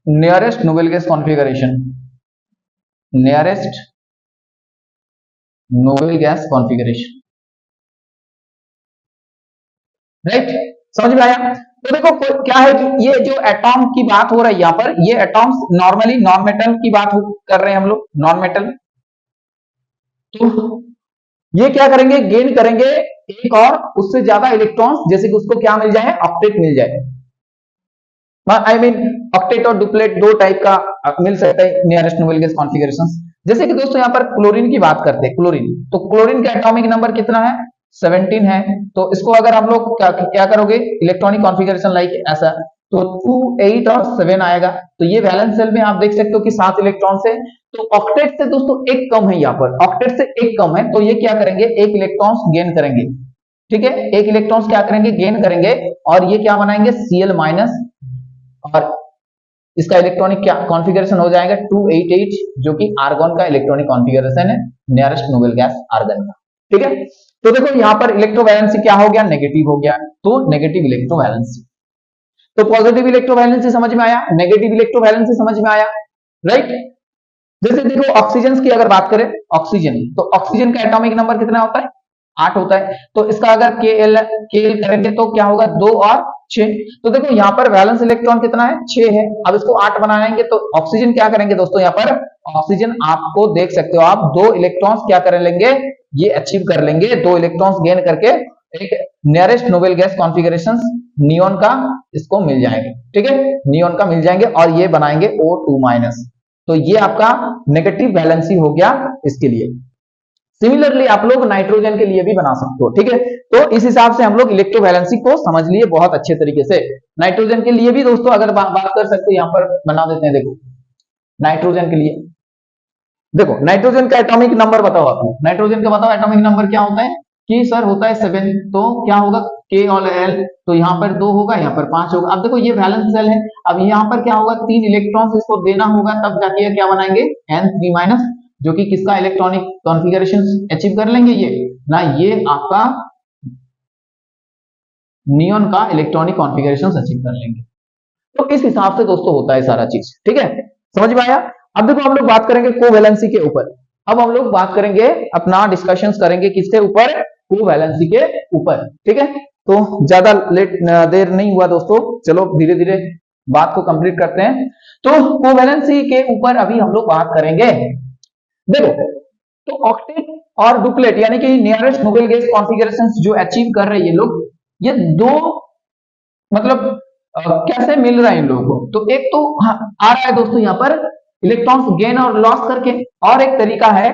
nearest noble gas configuration, nearest noble gas configuration, right. समझ में आया? तो देखो क्या है कि ये जो एटॉम की बात हो रहा है यहाँ पर, ये एटॉम्स नॉर्मली नॉन मेटल की बात कर रहे हैं हम लोग, नॉन मेटल। तो ये क्या करेंगे, गेन करेंगे एक और उससे ज्यादा इलेक्ट्रॉन्स, जैसे कि उसको क्या मिल जाए, ऑक्टेट मिल जाए। आई मीन ऑक्टेट और डुप्लेट दो टाइप का मिल सकता है नियरेस्ट नोबल गैस कॉन्फ़िगरेशन। जैसे कि दोस्तों यहाँ पर क्लोरीन की बात करते हैं, क्लोरीन, तो क्लोरीन का एटॉमिक नंबर कितना है, 17 है। तो इसको अगर हम लोग क्या करोगे, इलेक्ट्रॉनिक कॉन्फ़िगरेशन लाइक ऐसा, तो 2, 8 और 7 आएगा। तो ये वैलेंस सेल में आप देख सकते हो कि 7 इलेक्ट्रॉन से, तो ऑक्टेट से दोस्तों एक कम है, यहाँ पर ऑक्टेट से एक कम है, तो ये क्या करेंगे, एक इलेक्ट्रॉन्स गेन करेंगे, ठीक है। एक इलेक्ट्रॉन्स क्या करेंगे, गेन करेंगे, और ये क्या बनाएंगे, Cl-, और इसका इलेक्ट्रॉनिक क्या कॉन्फ़िगरेशन हो जाएगा 288, जो कि आर्गन का इलेक्ट्रॉनिक कॉन्फ़िगरेशन है, नियरेस्ट नोबल गैस आर्गन का, ठीक है। तो देखो यहाँ पर इलेक्ट्रोवैलेंसी क्या हो गया, नेगेटिव हो गया, तो नेगेटिव इलेक्ट्रोवैलेंसी। तो पॉजिटिव इलेक्ट्रोवैलेंसी समझ में आया, नेगेटिव इलेक्ट्रोवैलेंसी समझ में आया, राइट। जैसे देखो ऑक्सीजन की अगर बात करें, ऑक्सीजन, तो ऑक्सीजन का एटॉमिक नंबर कितना होता है, 8 होता है। तो इसका अगर KL करेंगे तो क्या होगा, 2 और 6। तो देखो यहाँ पर वैलेंस इलेक्ट्रॉन कितना है, 6 है। अब इसको 8 बनाएंगे तो ऑक्सीजन क्या करेंगे दोस्तों, यहाँ पर ऑक्सीजन आपको देख सकते हो आप, 2 इलेक्ट्रॉन्स क्या कर लेंगे, ये अचीव कर लेंगे, 2 इलेक्ट्रॉन्स गेन करके एक nearest noble gas configuration neon का इसको मिल जाएंगे, ठीक है, नियॉन का मिल जाएंगे, और ये बनाएंगे O2-। तो ये आपका नेगेटिव वैलेंसी हो गया इसके लिए। सिमिलरली आप लोग नाइट्रोजन के लिए भी बना सकते हो, ठीक है। तो इस हिसाब से हम लोग इलेक्ट्रोवैलेंसी को समझ लिए बहुत अच्छे तरीके से। नाइट्रोजन के लिए भी दोस्तों अगर बात कर सकते हैं, यहाँ पर बना देते हैं, देखो नाइट्रोजन के लिए, देखो नाइट्रोजन का एटॉमिक नंबर बताओ आपको, नाइट्रोजन का बताओ एटॉमिक नंबर क्या होता है, कि सर होता है 7, तो क्या होगा K और L, तो यहाँ पर 2 होगा, यहाँ पर 5 होगा। अब देखो ये वैलेंस सेल है, अब यहाँ पर क्या होगा, 3 इलेक्ट्रॉन्स इसको देना होगा, तब जाके ये क्या बनाएंगे, N3-, जो कि किसका इलेक्ट्रॉनिक कॉन्फ़िगरेशन अचीव कर लेंगे, ये ना, ये आपका नियॉन का इलेक्ट्रॉनिक कॉन्फ़िगरेशन अचीव कर लेंगे। तो इस हिसाब से दोस्तों होता है सारा चीज, ठीक है, समझ में आया। अब देखो हम लोग बात करेंगे कोवैलेंसी के ऊपर, अब हम लोग बात करेंगे, अपना डिस्कशन करेंगे किसके ऊपर, कोवैलेंसी के ऊपर, ठीक है। तो ज्यादा देर नहीं हुआ दोस्तों, चलो धीरे धीरे बात को कंप्लीट करते हैं। तो कोवैलेंसी के ऊपर अभी हम लोग बात करेंगे। देखो तो ऑक्टेट और डुप्लेट यानी कि नियरेस्ट नोबल गैस कॉन्फ़िगरेशन जो अचीव कर रहे हैं ये लोग, ये दो मतलब कैसे मिल रहा है इन लोगों को, तो एक तो आ रहा है दोस्तों यहाँ पर इलेक्ट्रॉन्स गेन और लॉस करके, और एक तरीका है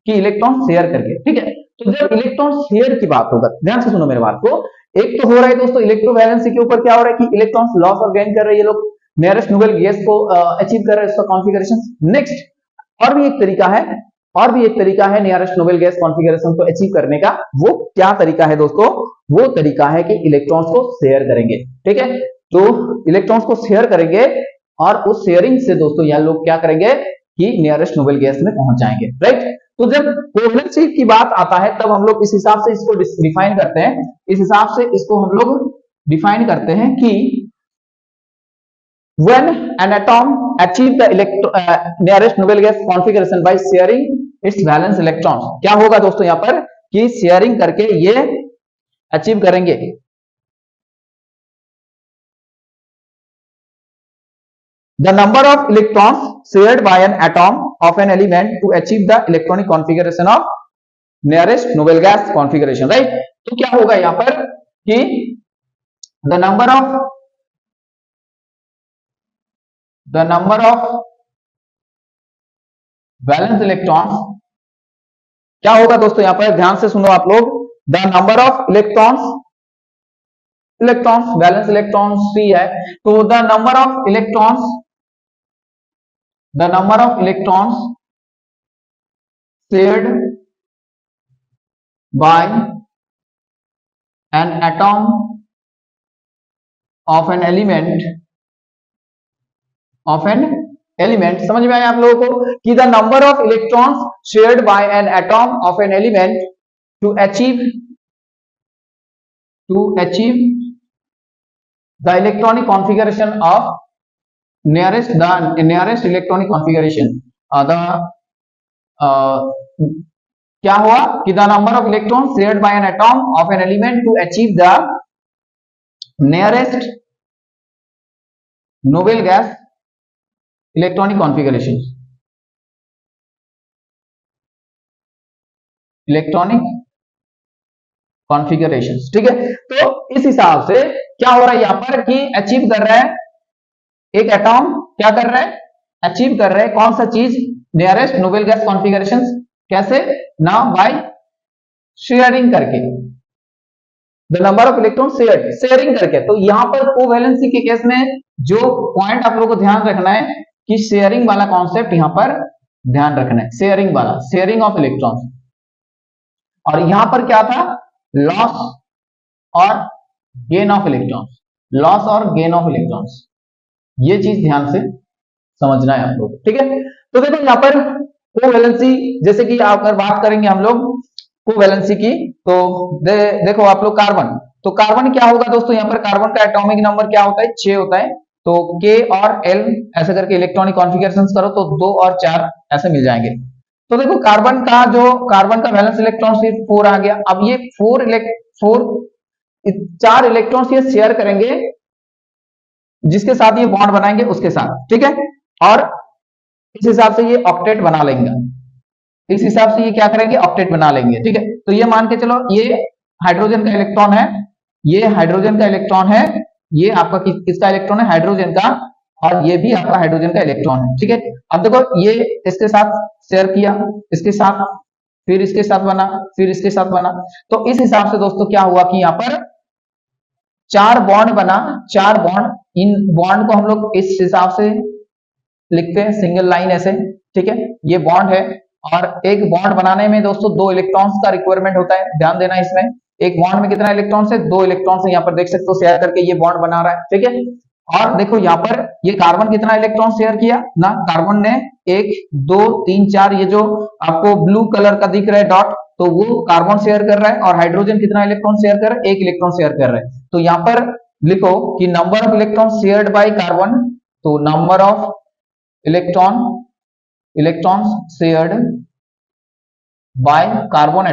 कि इलेक्ट्रॉन शेयर करके, ठीक है। तो जब इलेक्ट्रॉन शेयर की बात होगा, ध्यान से सुनो मेरे बात को, एक तो हो रहा है दोस्तों इलेक्ट्रोवैलेंसी के ऊपर क्या हो रहा है कि इलेक्ट्रॉन्स लॉस और गेन कर रहे हैं ये लोग, नियरेस्ट नोबेल गैस को अचीव कर रहे हैं इसका कॉन्फ़िगरेशन। नेक्स्ट और भी एक तरीका है, और भी एक तरीका है नियरेस्ट नोबेल गैस कॉन्फ़िगरेशन को अचीव करने का। वो क्या तरीका है दोस्तों? वो तरीका है कि इलेक्ट्रॉन्स को शेयर करेंगे, ठीक है। तो इलेक्ट्रॉन्स को शेयर करेंगे और उस शेयरिंग से दोस्तों यह लोग क्या करेंगे कि नियरेस्ट नोबेल गैस में पहुंच जाएंगे, राइट। तो जब कोवेलेंसी की बात आता है तब हम लोग इस हिसाब से इसको डिफाइन करते हैं, इस हिसाब से इसको हम लोग डिफाइन करते हैं कि when an atom achieve the nearest Nobel gas configuration by sharing its valence electrons, क्या होगा दोस्तों यहां पर कि शेयरिंग करके ये अचीव करेंगे the number of electrons shared by an atom of an element to achieve the electronic configuration of nearest Nobel gas configuration, right। तो क्या होगा यहां पर कि the number of valence electrons, क्या होगा दोस्तों यहां पर ध्यान से सुनो आप लोग, the number of electrons valence electrons सी है, तो the number of electrons shared by an atom of an element, समझ में आया आप लोगों को कि the number of electrons shared by an atom of an element to achieve the electronic configuration of nearest electronic configuration, क्या हुआ कि the number of electrons shared by an atom of an element to achieve the nearest noble gas electronic configuration, ठीक है। तो इस हिसाब से क्या हो रहा है यहां पर कि अचीव कर रहा है एक एटॉम, क्या कर रहा है अचीव कर रहा है कौन सा चीज, नियरेस्ट नोबेल गैस कॉन्फ़िगरेशन, कैसे ना बाय शेयरिंग करके, the number of electron sharing करके। तो यहां पर कोवैलेंसी के केस में जो पॉइंट आप लोगों को ध्यान रखना है कि शेयरिंग वाला कॉन्सेप्ट यहां पर ध्यान रखना है, शेयरिंग वाला, शेयरिंग ऑफ इलेक्ट्रॉन्स। और यहां पर क्या था, लॉस और गेन ऑफ इलेक्ट्रॉन्स, लॉस और गेन ऑफ इलेक्ट्रॉन्स, ये चीज ध्यान से समझना है आप लोग, ठीक है। तो देखो यहां पर कोवैलेंसी, जैसे कि अगर बात करेंगे हम लोग कोवैलेंसी की, तो देखो आप लोग कार्बन, तो कार्बन क्या होगा दोस्तों यहां पर, कार्बन का एटॉमिक नंबर क्या होता है, 6 होता है। तो K और L ऐसे करके इलेक्ट्रॉनिक कॉन्फ़िगरेशन करो तो 2 और 4 ऐसे मिल जाएंगे। तो देखो कार्बन का वैलेंस इलेक्ट्रॉन सिर्फ 4 आ गया। अब ये 4 इलेक्ट्रॉन्स ये शेयर करेंगे जिसके साथ ये बॉन्ड बनाएंगे उसके साथ, ठीक है। और इस हिसाब से ये ऑक्टेट बना लेंगे, इस हिसाब से ये क्या करेंगे, ऑक्टेट बना लेंगे, ठीक है। तो ये मान के चलो ये हाइड्रोजन का इलेक्ट्रॉन है, ये हाइड्रोजन का इलेक्ट्रॉन है, ये आपका किसका इलेक्ट्रॉन है, हाइड्रोजन का, और ये भी आपका हाइड्रोजन का इलेक्ट्रॉन है, ठीक है। अब देखो ये इसके साथ शेयर किया, इसके साथ, फिर इसके साथ बना, फिर इसके साथ बना। तो इस हिसाब से दोस्तों क्या हुआ कि यहाँ पर 4 बॉन्ड बना, 4 बॉन्ड, इन बॉन्ड को हम लोग इस हिसाब से लिखते हैं, सिंगल लाइन ऐसे, ठीक है। ये बॉन्ड है और एक बॉन्ड बनाने में दोस्तों 2 इलेक्ट्रॉन्स का रिक्वायरमेंट होता है, ध्यान देना इसमें। एक बॉन्ड में कितना इलेक्ट्रॉन्स है, 2 इलेक्ट्रॉन्स है, यहाँ पर देख सकते हो शेयर करके ये बॉन्ड बना रहा है, ठीक है। और देखो यहाँ पर ये कार्बन कितना इलेक्ट्रॉन शेयर किया ना, कार्बन ने 1 2 3 4, ये जो आपको ब्लू कलर का दिख रहा है डॉट, तो वो कार्बन शेयर कर रहा है। और हाइड्रोजन कितना इलेक्ट्रॉन शेयर कर रहा है, 1 इलेक्ट्रॉन शेयर कर रहा है। तो यहाँ पर लिखो कि number of electron shared by carbon, तो number of electrons shared by carbon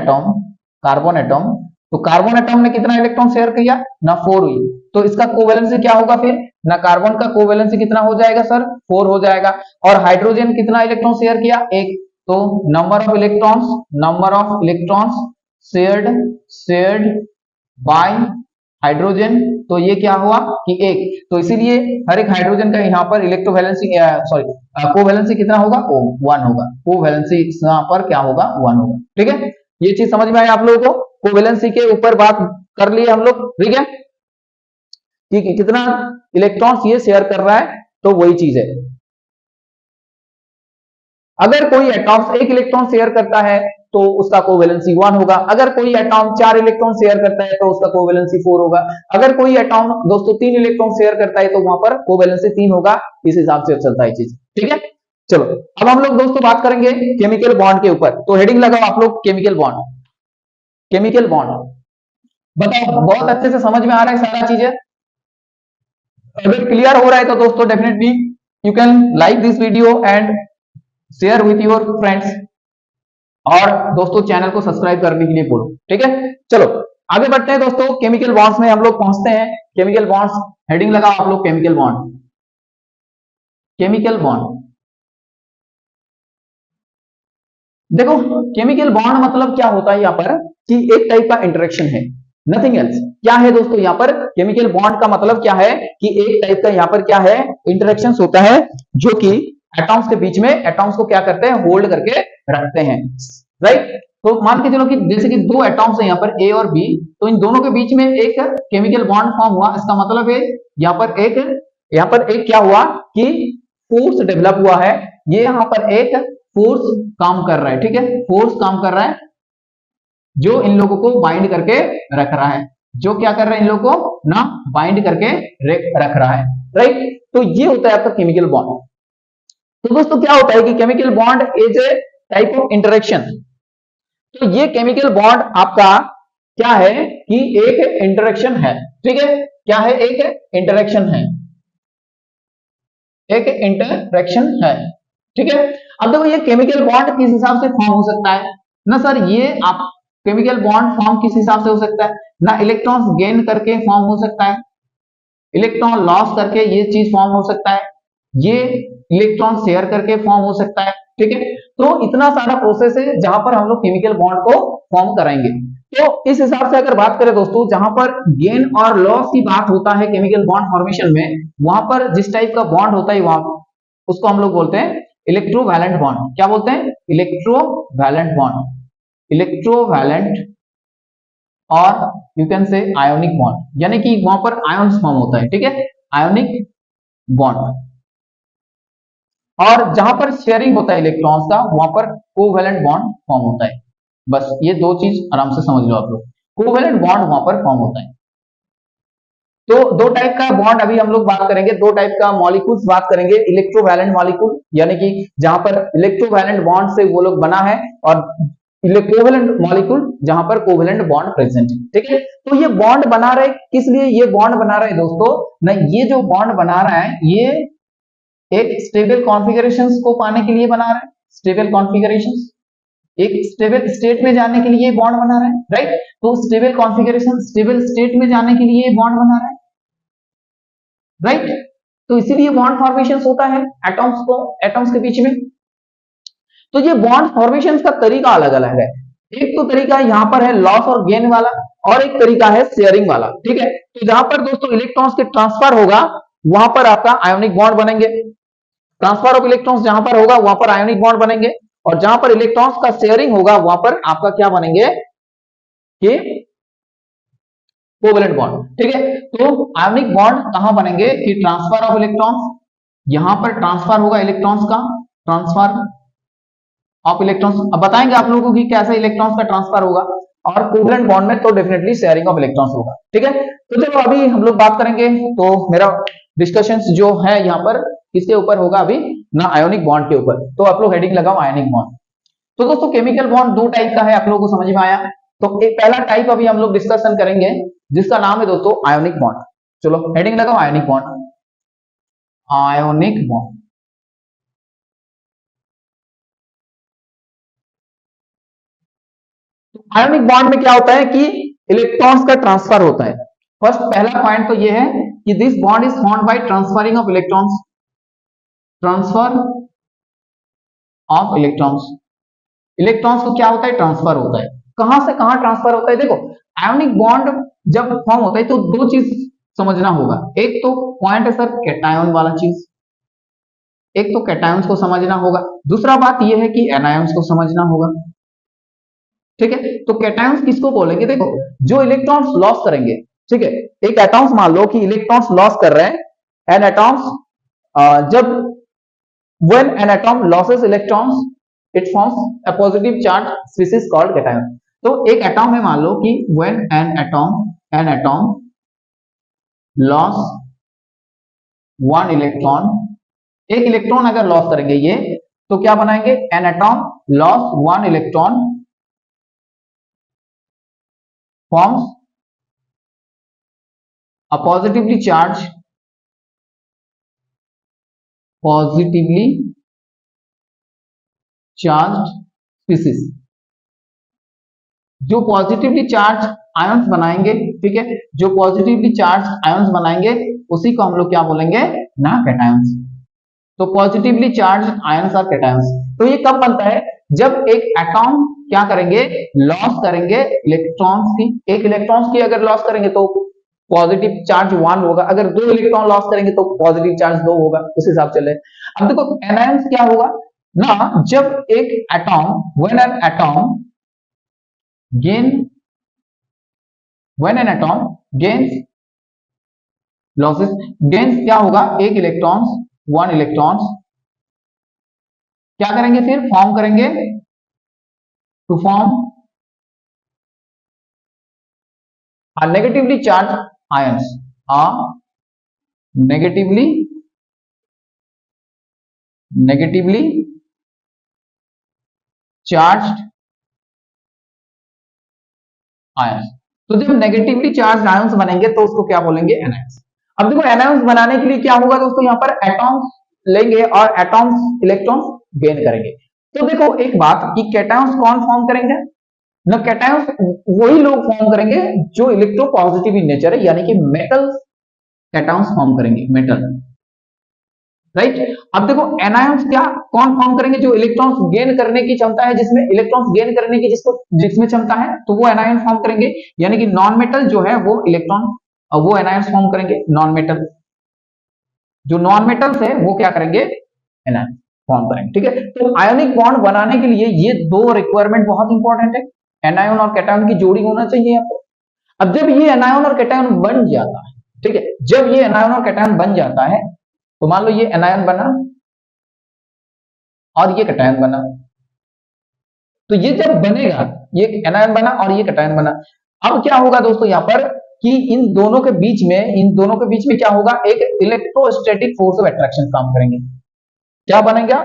atom, तो कार्बन एटॉम ने कितना इलेक्ट्रॉन शेयर किया ना, 4 हुई। तो इसका कोवैलेंसी क्या होगा फिर ना, कार्बन का कोवैलेंसी कितना हो जाएगा सर, 4 हो जाएगा। और हाइड्रोजन कितना इलेक्ट्रॉन शेयर किया, 1। तो number of electrons shared bye hydrogen, तो ये क्या हुआ कि 1। तो इसीलिए हर एक हाइड्रोजन का यहाँ पर इलेक्ट्रोवैलेंसी कोवैलेंसी कितना होगा, 1 होगा। कोवैलेंसी यहाँ पर क्या होगा, 1 होगा, ठीक है। ये चीज समझ में आया आप लोगों को? कोवेलेंसी के ऊपर बात कर लिए हम लोग, ठीक है, कि कितना इलेक्ट्रॉन्स ये शेयर कर रहा है, तो वही चीज है। अगर कोई एटॉम एक इलेक्ट्रॉन शेयर करता है तो उसका कोवेलेंसी 1 होगा, अगर कोई एटॉम 4 इलेक्ट्रॉन शेयर करता है तो उसका कोवेलेंसी 4 होगा, अगर कोई एटॉम दोस्तों 3 इलेक्ट्रॉन शेयर करता है तो वहां पर कोवेलेंसी 3 होगा। इस हिसाब से चलता है चीज, ठीक है। चलो अब हम लोग दोस्तों बात करेंगे केमिकल बॉन्ड के ऊपर, तो हेडिंग लगाओ आप लोग केमिकल बॉन्ड। केमिकल बॉन्ड बताओ, बहुत अच्छे से समझ में आ रहा है सारा चीजें? अगर क्लियर हो रहा है तो दोस्तों definitely you can like this video and share with your friends, और दोस्तों चैनल को सब्सक्राइब करने के लिए बोलो, ठीक है। चलो आगे बढ़ते हैं दोस्तों, केमिकल बॉन्ड्स में हम लोग पहुंचते हैं। केमिकल बॉन्ड्स हेडिंग लगाओ आप लोग, केमिकल बॉन्ड। केमिकल बॉन्ड देखो, केमिकल बॉन्ड मतलब क्या होता है यहाँ पर कि एक टाइप का इंटरेक्शन है, नथिंग एल्स। क्या है दोस्तों यहाँ पर केमिकल बॉन्ड का मतलब क्या है कि एक टाइप का यहाँ पर क्या है, इंटरेक्शन होता है जो कि एटॉम्स के बीच में एटॉम्स को क्या करते हैं, होल्ड करके रखते हैं, राइट। तो मान के चलो कि जैसे कि दो एटॉम्स है यहाँ पर ए और बी, तो इन दोनों के बीच में एक केमिकल बॉन्ड फॉर्म हुआ। इसका मतलब है यहाँ पर एक क्या हुआ कि फोर्स डेवलप हुआ है, ये यहाँ पर एक फोर्स काम कर रहा है, ठीक है, फोर्स काम कर रहा है जो इन लोगों को बाइंड करके रख रहा है, जो क्या कर रहा है, इन लोगों को ना बाइंड करके रख रहा है, राइट। तो ये होता है आपका केमिकल बॉन्ड। तो दोस्तों क्या होता है कि chemical bond is a type of interaction. तो ये केमिकल बॉन्ड आपका क्या है कि एक इंटरेक्शन है, ठीक है, क्या है, एक इंटरेक्शन है, एक इंटरेक्शन है, ठीक है। अब देखो ये केमिकल बॉन्ड किस हिसाब से फॉर्म हो सकता है ना सर, ये आप केमिकल बॉन्ड फॉर्म किस हिसाब से हो सकता है ना, इलेक्ट्रॉन्स गेन करके फॉर्म हो सकता है, इलेक्ट्रॉन लॉस करके ये चीज फॉर्म हो सकता है, ये इलेक्ट्रॉन शेयर करके फॉर्म हो सकता है, ठीक है। तो इतना सारा प्रोसेस है जहां पर हम लोग केमिकल बॉन्ड को फॉर्म कराएंगे। तो इस हिसाब से अगर बात करें दोस्तों, जहां पर गेन और लॉस की बात होता है केमिकल बॉन्ड फॉर्मेशन में, वहां पर जिस टाइप का बॉन्ड होता है वहां उसको हम लोग बोलते हैं इलेक्ट्रोवैलेंट बॉन्ड। क्या बोलते हैं, इलेक्ट्रोवैलेंट बॉन्ड, इलेक्ट्रोवैलेंट, और you can say ionic bond, यानी कि वहां पर आयन्स फॉर्म होता है, ठीक है, आयोनिक बॉन्ड। और जहां पर शेयरिंग होता है इलेक्ट्रॉन्स का, वहां पर कोवैलेंट बॉन्ड फॉर्म होता है। बस ये दो चीज आराम से समझ लो आप लोग, कोवैलेंट बॉन्ड वहां पर फॉर्म होता है। तो दो टाइप का बॉन्ड अभी हम लोग बात करेंगे, दो टाइप का मॉलिक्यूल्स बात करेंगे, इलेक्ट्रोवैलेंट मॉलिक्यूल, यानी कि जहां पर इलेक्ट्रोवैलेंट बॉन्ड से वो लोग बना है, और कोवैलेंट मॉलिक्यूल जहां पर कोवैलेंट बॉन्ड प्रेजेंट है, ठीक है। तो ये बॉन्ड बना रहे किस लिए, ये बॉन्ड बना रहे दोस्तों ना, ये जो बॉन्ड बना रहा है ये एक स्टेबल कॉन्फ़िगरेशंस को पाने के लिए बना रहा है, स्टेबल कॉन्फ़िगरेशंस, एक स्टेबल स्टेट में जाने के लिए बॉन्ड बना रहा है, राइट। तो स्टेबल कॉन्फ़िगरेशन, स्टेबल स्टेट में जाने के लिए बॉन्ड बना रहा है, राइट। तो इसीलिए बॉन्ड फॉर्मेशन होता है एटॉम्स के बीच में। तो ये बॉन्ड फॉर्मेशन का तरीका अलग अलग है। एक तो तरीका यहाँ पर है लॉस और गेन वाला, और एक तरीका है शेयरिंग वाला, ठीक है। तो जहां पर दोस्तों इलेक्ट्रॉन्स के ट्रांसफर होगा वहां पर आपका आयोनिक बॉन्ड बनेंगे, ट्रांसफर ऑफ इलेक्ट्रॉन्स जहां पर होगा वहां पर आयोनिक बॉन्ड बनेंगे, और जहां पर इलेक्ट्रॉन्स का शेयरिंग होगा वहां पर आपका क्या बनेंगे कि कोवैलेंट बॉन्ड, ठीक है। तो आयोनिक बॉन्ड कहां बनेंगे कि ट्रांसफर ऑफ इलेक्ट्रॉन्स, यहां पर ट्रांसफर होगा इलेक्ट्रॉन्स का, ट्रांसफर ऑफ इलेक्ट्रॉन्स। अब बताएंगे आप लोगों को कि कैसे इलेक्ट्रॉन्स का ट्रांसफर होगा, और कोवैलेंट बॉन्ड में तो डेफिनेटली शेयरिंग ऑफ इलेक्ट्रॉन्स होगा, ठीक है। तो चलो अभी हम लोग बात करेंगे, तो मेरा डिस्कशंस जो है यहाँ पर किसके ऊपर होगा अभी ना, आयोनिक बॉन्ड के ऊपर। तो आप लोग हेडिंग लगाओ आयोनिक बॉन्ड। तो दोस्तों केमिकल बॉन्ड दो टाइप का है, आप लोगों को समझ में आया। तो एक पहला टाइप अभी हम लोग डिस्कशन करेंगे जिसका नाम है दोस्तों आयोनिक बॉन्ड। चलो हेडिंग लगाओ ionic bond, ionic bond. Ionic bond में क्या होता है कि इलेक्ट्रॉन्स का ट्रांसफर होता है। फर्स्ट पहला पॉइंट तो ये है कि this bond is formed by transferring of electrons, transfer of electrons. Electrons को क्या होता है, ट्रांसफर होता है। कहां से कहां ट्रांसफर होता है, देखो आयोनिक बॉन्ड जब फॉर्म होता है तो दो चीज समझना होगा। एक तो पॉइंट है सर कैटायन वाला चीज, एक तो कैटायंस को समझना होगा, दूसरा बात यह है कि एनायंस को समझना होगा, ठीक है। तो कैटायंस किसको बोलेंगे, देखो जो इलेक्ट्रॉन्स लॉस करेंगे, ठीक है, एक एटॉम्स मान लो कि इलेक्ट्रॉन्स लॉस कर रहे हैं एन एटॉम्स, जब when an atom losses electrons it forms a positive charge species called cation। तो एक एटॉम में मान लो कि when an atom loss one electron, एक इलेक्ट्रॉन अगर लॉस करेंगे ये, तो क्या बनाएंगे, an atom loss one electron forms a positively charged species. जो पॉजिटिवली चार्ज आयंस बनाएंगे, ठीक है, जो पॉजिटिवली चार्ज आयंस बनाएंगे उसी को हम लोग क्या बोलेंगे ना, कैटायंस। तो पॉजिटिवली चार्ज आयंस और कैटायंस, तो ये कब बनता है, जब एक एटॉम क्या करेंगे, लॉस करेंगे इलेक्ट्रॉन्स की, एक इलेक्ट्रॉन्स की अगर लॉस करेंगे तो पॉजिटिव चार्ज 1 होगा, अगर 2 इलेक्ट्रॉन लॉस करेंगे तो पॉजिटिव चार्ज 2 होगा, उस हिसाब से ले। अब देखो एनायंस क्या होगा ना, जब एक atom when an atom gains losses, gains क्या होगा, एक इलेक्ट्रॉन्स 1 इलेक्ट्रॉन्स क्या करेंगे, फिर फॉर्म करेंगे to form a negatively charged ions, are negatively charged ions। तो जब नेगेटिवली चार्ज आयंस बनेंगे तो उसको क्या बोलेंगे, एनायंस। अब देखो एनायंस बनाने के लिए क्या होगा दोस्तों, यहां पर एटॉम्स लेंगे और एटॉम्स इलेक्ट्रॉन्स गेन करेंगे। तो देखो एक बात कि कैटायंस कौन फॉर्म करेंगे ना, कैटायंस वही लोग फॉर्म करेंगे जो इलेक्ट्रोपॉजिटिव इन नेचर है, यानी कि मेटल्स कैटायंस फॉर्म करेंगे, मेटल, राइट। अब देखो एनायंस क्या कौन फॉर्म करेंगे, जो इलेक्ट्रॉन्स गेन करने की क्षमता है, जिसमें इलेक्ट्रॉन्स गेन करने की जिसमें क्षमता है, तो वो एनायन फॉर्म करेंगे, यानी कि नॉन मेटल जो है वो इलेक्ट्रॉन वो एनायंस फॉर्म करेंगे, नॉन मेटल जो नॉन मेटल्स है वो क्या करेंगे, एनायन फॉर्म करेंगे, ठीक है। तो आयोनिक बॉन्ड बनाने के लिए ये दो रिक्वायरमेंट बहुत इंपॉर्टेंट है, एनायन और कैटायन की जोड़ी होना चाहिए आपको। अब जब ये एनायन और कैटायन बन जाता है, ठीक है, जब ये एनायन और कैटायन बन जाता है, तो मान लो ये एनायन बना और ये कैटायन बना, तो ये जब बनेगा, ये एनायन बना और ये कैटायन बना, अब क्या होगा दोस्तों यहां पर कि इन दोनों के बीच में क्या होगा, एक इलेक्ट्रोस्टैटिक फोर्स ऑफ अट्रैक्शन काम करेंगे। क्या बनेगा,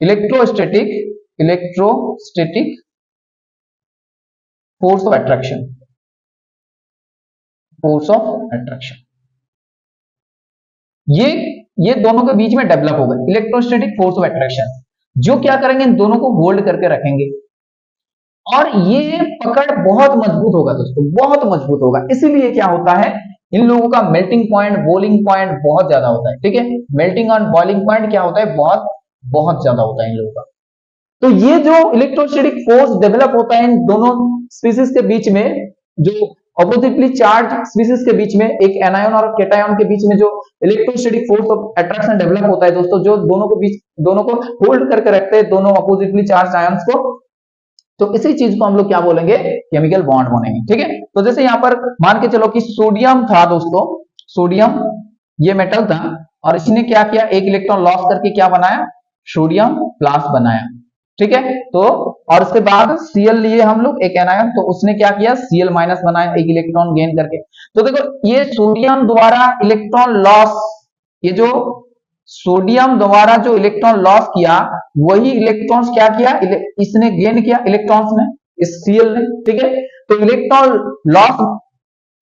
इलेक्ट्रोस्टैटिक फोर्स ऑफ अट्रैक्शन, ये दोनों के बीच में डेवलप होगा इलेक्ट्रोस्टैटिक फोर्स ऑफ अट्रैक्शन, जो क्या करेंगे, इन दोनों को होल्ड करके रखेंगे और ये पकड़ बहुत मजबूत होगा दोस्तों, बहुत मजबूत होगा। इसीलिए क्या होता है, इन लोगों का मेल्टिंग पॉइंट, बॉइलिंग पॉइंट बहुत ज्यादा होता है, ठीक है। मेल्टिंग और बॉइलिंग पॉइंट क्या होता है, बहुत ज्यादा होता है इन लोगों का। तो ये जो इलेक्ट्रोस्टैटिक फोर्स डेवलप होता है इन दोनों स्पीसीज के बीच में, जो ऑपोजिटली चार्ज स्पीसीज के बीच में, एक एनायन और कैटायन के बीच में जो electrostatic force of attraction develop होता है दोस्तों, जो दोनों को होल्ड करके रखते हैं, दोनों ऑपोजिटली चार्ज आयंस को, तो इसी चीज को हम लोग क्या बोलेंगे, केमिकल बॉन्ड बनेंगे, ठीक है। तो जैसे यहां पर मान के चलो कि सोडियम था दोस्तों, सोडियम ये मेटल था और इसने क्या किया, एक इलेक्ट्रॉन लॉस करके क्या बनाया, सोडियम प्लस बनाया, ठीक है। तो और उसके बाद Cl लिए हम लोग एक एनायन, तो उसने क्या किया, Cl माइनस बनाया एक इलेक्ट्रॉन गेन करके। तो देखो ये सोडियम द्वारा इलेक्ट्रॉन लॉस, ये जो सोडियम द्वारा जो इलेक्ट्रॉन लॉस किया, वही इलेक्ट्रॉन्स क्या किया, इसने गेन किया इलेक्ट्रॉन्स ने, इस Cl ने, ठीक है। तो इलेक्ट्रॉन लॉस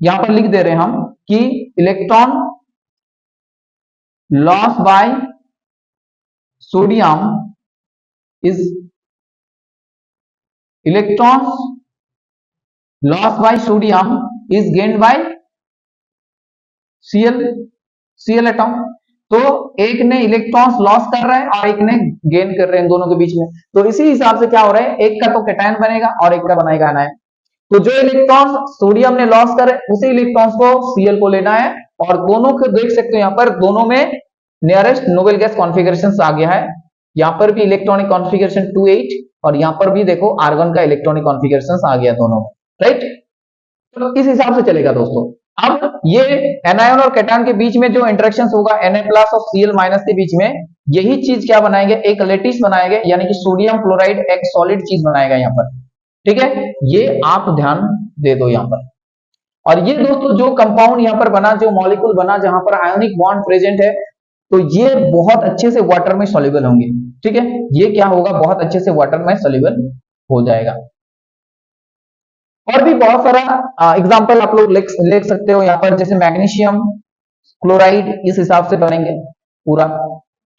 यहां पर लिख दे रहे हैं हम कि electron loss by sodium is electrons lost by sodium is gained by Cl atom. तो एक ने इलेक्ट्रॉन्स लॉस कर रहा है और एक ने गेन कर रहे हैं, दोनों के बीच में। तो इसी हिसाब से क्या हो रहा है, एक का तो कैटायन बनेगा और एक का बनाएगा एनायन। तो जो इलेक्ट्रॉन्स सोडियम ने लॉस करे, उसी इलेक्ट्रॉन्स को Cl को लेना है, और दोनों को देख सकते हो यहां पर, दोनों में नियरेस्ट नोबेल गैस कॉन्फिगरेशन आ गया है, यहाँ पर भी इलेक्ट्रॉनिक कॉन्फ़िगरेशन 2 8 और यहाँ पर भी देखो आर्गन का इलेक्ट्रॉनिक कॉन्फ़िगरेशन आ गया दोनों, राइट। तो इस हिसाब से चलेगा दोस्तों। अब ये एनायन और कैटायन के बीच में जो इंटरेक्शन होगा Na प्लस और Cl माइनस के बीच में, यही चीज क्या बनाएंगे, एक लेटिस बनाएंगे, यानी कि सोडियम क्लोराइड एक सॉलिड चीज बनाएगा यहाँ पर, ठीक है। ये आप ध्यान दे दो यहाँ पर। और ये दोस्तों जो कंपाउंड यहाँ पर बना, जो मॉलिक्यूल बना जहां पर आयोनिक बॉन्ड प्रेजेंट है, तो ये बहुत अच्छे से वाटर में सॉल्युबल होंगे, ठीक है। ये क्या होगा, बहुत अच्छे से वाटर में सॉल्युबल हो जाएगा। और भी बहुत सारा एग्जांपल आप लोग ले सकते हो यहाँ पर, जैसे मैग्नीशियम क्लोराइड इस हिसाब से बनेंगे, पूरा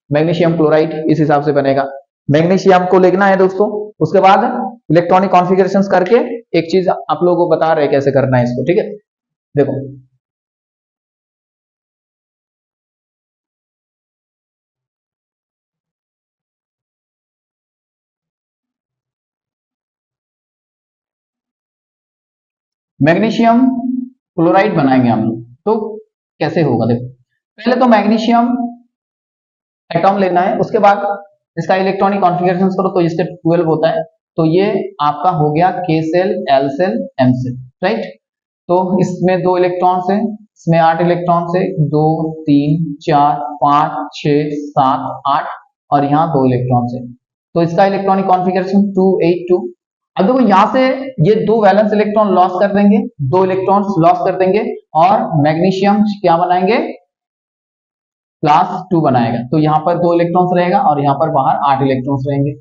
मैग्नीशियम क्लोराइड इस हिसाब से बनेगा। मैग्नीशियम को लिखना है दोस्तों, उसके बाद इलेक्ट्रॉनिक कॉन्फ़िगरेशंस करके एक चीज आप लोगों को बता रहे हैं कैसे करना है इसको, ठीक है। देखो मैग्नीशियम क्लोराइड बनाएंगे हम लोग, तो कैसे होगा, देखो पहले तो मैग्नीशियम एटॉम लेना है, उसके बाद इसका इलेक्ट्रॉनिक कॉन्फ़िगरेशन करो तो इसके 12 होता है, तो ये आपका हो गया K shell, L shell, M shell, right. तो इसमें 2 इलेक्ट्रॉन्स है, इसमें 8 इलेक्ट्रॉन्स है, 2 3 4 5 6 7 8 और यहाँ 2 इलेक्ट्रॉन्स है, तो इसका इलेक्ट्रॉनिक कॉन्फ़िगरेशन 2 8 2। अब देखो यहाँ से ये 2 वैलेंस इलेक्ट्रॉन लॉस कर देंगे, 2 इलेक्ट्रॉन्स लॉस कर देंगे और मैग्नीशियम क्या बनाएंगे, +2 बनाएगा, तो यहाँ पर 2 इलेक्ट्रॉन्स रहेगा और यहाँ पर बाहर 8 इलेक्ट्रॉन्स रहेंगे,